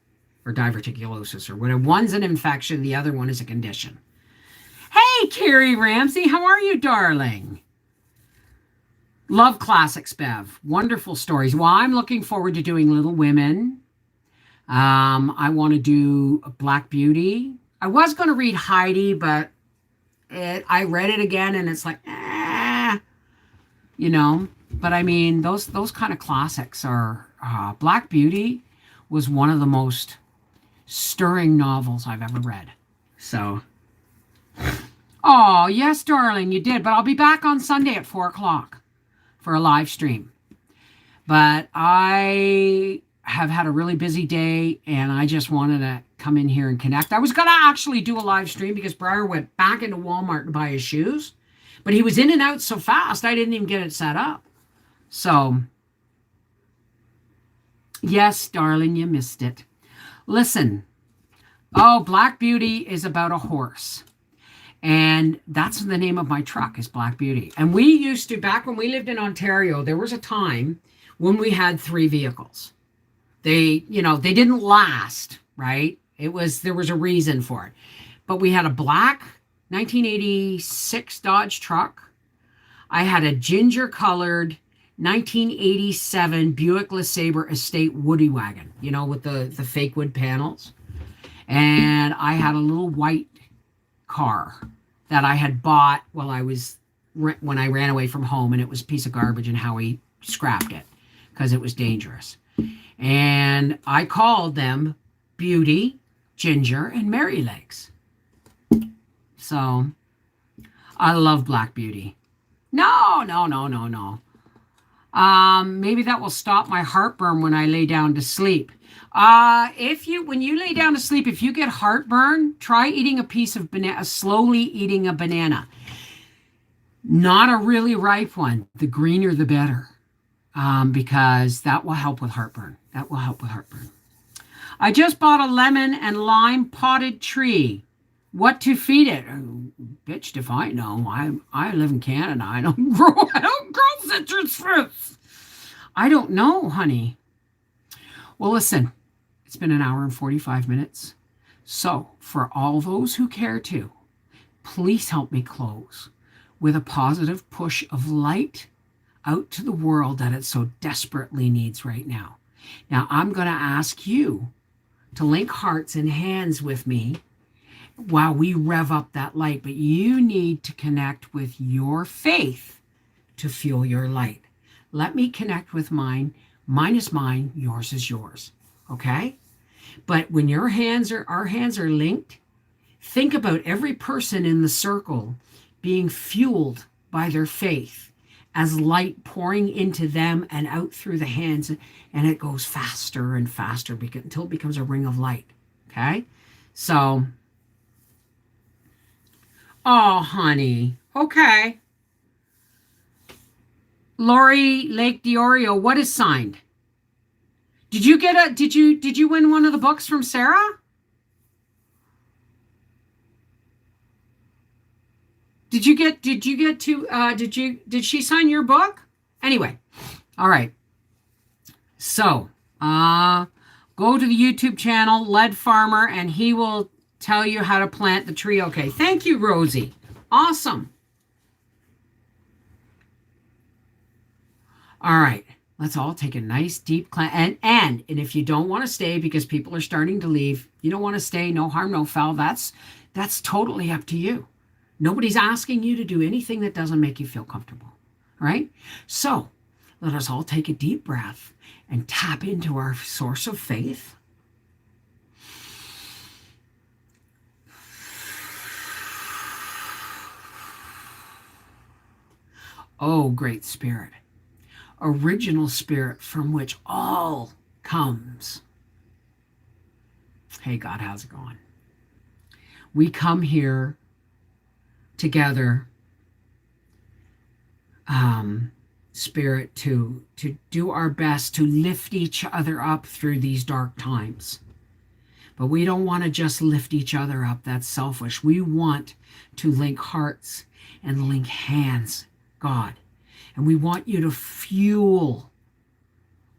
or diverticulosis or whatever. One's an infection. The other one is a condition. Hey, Carrie Ramsey, how are you, darling? Love classics, Bev. Wonderful stories. Well, I'm looking forward to doing Little Women. I want to do Black Beauty. I was going to read Heidi, but I read it again, and it's like, you know. But I mean, those kind of classics are. Black Beauty was one of the most stirring novels I've ever read. So. Oh, yes, darling, you did. But I'll be back on Sunday at 4 o'clock for a live stream. But I have had a really busy day, and I just wanted to come in here and connect. I was going to actually do a live stream because Briar went back into Walmart to buy his shoes. But he was in and out so fast, I didn't even get it set up. So, yes, darling, you missed it. Listen. Oh, Black Beauty is about a horse. And that's the name of my truck is Black Beauty. And we used to, back when we lived in Ontario, there was a time when we had 3 vehicles. They didn't last, right? There was a reason for it. But we had a black 1986 Dodge truck. I had a ginger colored 1987 Buick LeSabre Estate Woody wagon, with the fake wood panels. And I had a little white car that I had bought when I ran away from home, and it was a piece of garbage, and Howie scrapped it because it was dangerous. And I called them Beauty, Ginger, and Mary Legs. So I love Black Beauty. No. Maybe that will stop my heartburn when I lay down to sleep. When you lay down to sleep, if you get heartburn, try eating a piece of banana, slowly eating a banana. Not a really ripe one. The greener, the better. Because that will help with heartburn. I just bought a lemon and lime potted tree. What to feed it? Oh, bitch, if I know. I live in Canada. I don't grow citrus fruits. I don't know, honey. Well, listen, it's been an hour and 45 minutes. So, for all those who care to, please help me close with a positive push of light out to the world that it so desperately needs right now. Now, I'm going to ask you to link hearts and hands with me while we rev up that light, but you need to connect with your faith to fuel your light. Let me connect with mine. Mine is mine, yours is yours. Okay? But when our hands are linked, think about every person in the circle being fueled by their faith as light pouring into them and out through the hands, and it goes faster and faster until it becomes a ring of light. Okay? So, oh, honey. Okay. Lori Lake Diorio, what is signed? Did you win one of the books from Sarah? Did she sign your book? Anyway, all right. So, go to the YouTube channel, Lead Farmer, and he will tell you how to plant the tree. Okay. Thank you, Rosie. Awesome. All right. Let's all take a nice deep cleanse. And if you don't want to stay because people are starting to leave, you don't want to stay, no harm, no foul. That's totally up to you. Nobody's asking you to do anything that doesn't make you feel comfortable. All right? So let us all take a deep breath and tap into our source of faith. Oh, great spirit. Original spirit from which all comes. Hey, God, how's it going? We come here together, spirit, to do our best to lift each other up through these dark times. But we don't want to just lift each other up. That's selfish. We want to link hearts and link hands, God. And we want you to fuel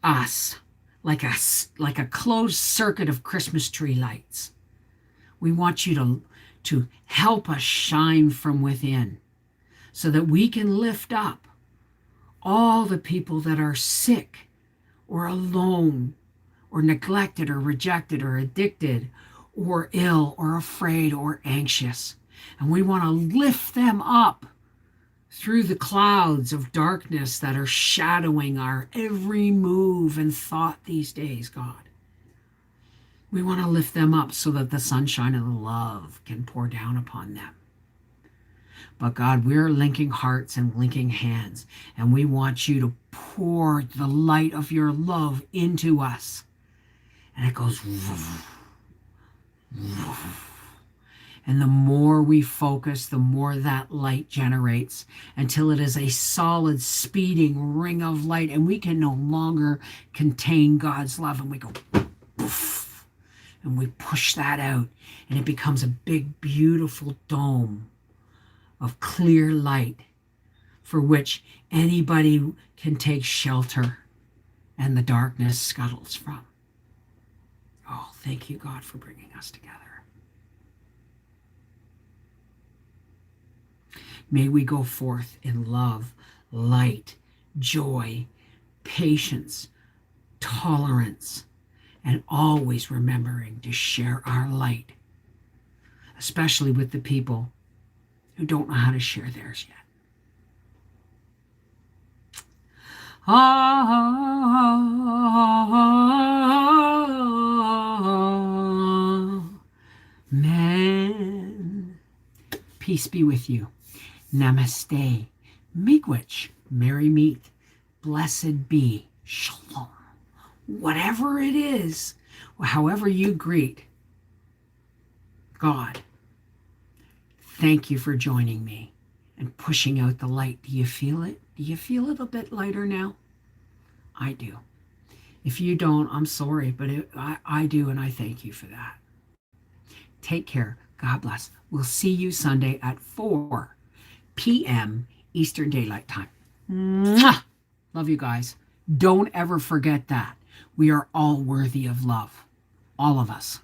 us like a closed circuit of Christmas tree lights. We want you to help us shine from within so that we can lift up all the people that are sick or alone or neglected or rejected or addicted or ill or afraid or anxious. And we want to lift them up through the clouds of darkness that are shadowing our every move and thought these days, God. We want to lift them up so that the sunshine of love can pour down upon them. But God, we're linking hearts and linking hands, and we want you to pour the light of your love into us. And it goes woof, woof. And the more we focus, the more that light generates until it is a solid, speeding ring of light, and we can no longer contain God's love. And we go poof, and we push that out, and it becomes a big, beautiful dome of clear light for which anybody can take shelter and the darkness scuttles from. Oh, thank you, God, for bringing us together. May we go forth in love, light, joy, patience, tolerance, and always remembering to share our light, especially with the people who don't know how to share theirs yet. Amen. Peace be with you. Namaste. Miigwech. Merry meet. Blessed be. Shalom. Whatever it is, however you greet God, thank you for joining me and pushing out the light. Do you feel it? Do you feel it a bit lighter now? I do. If you don't, I'm sorry, but I do, and I thank you for that. Take care. God bless. We'll see you Sunday at 4 p.m. Eastern Daylight Time. Mwah! Love you guys. Don't ever forget that. We are all worthy of love. All of us.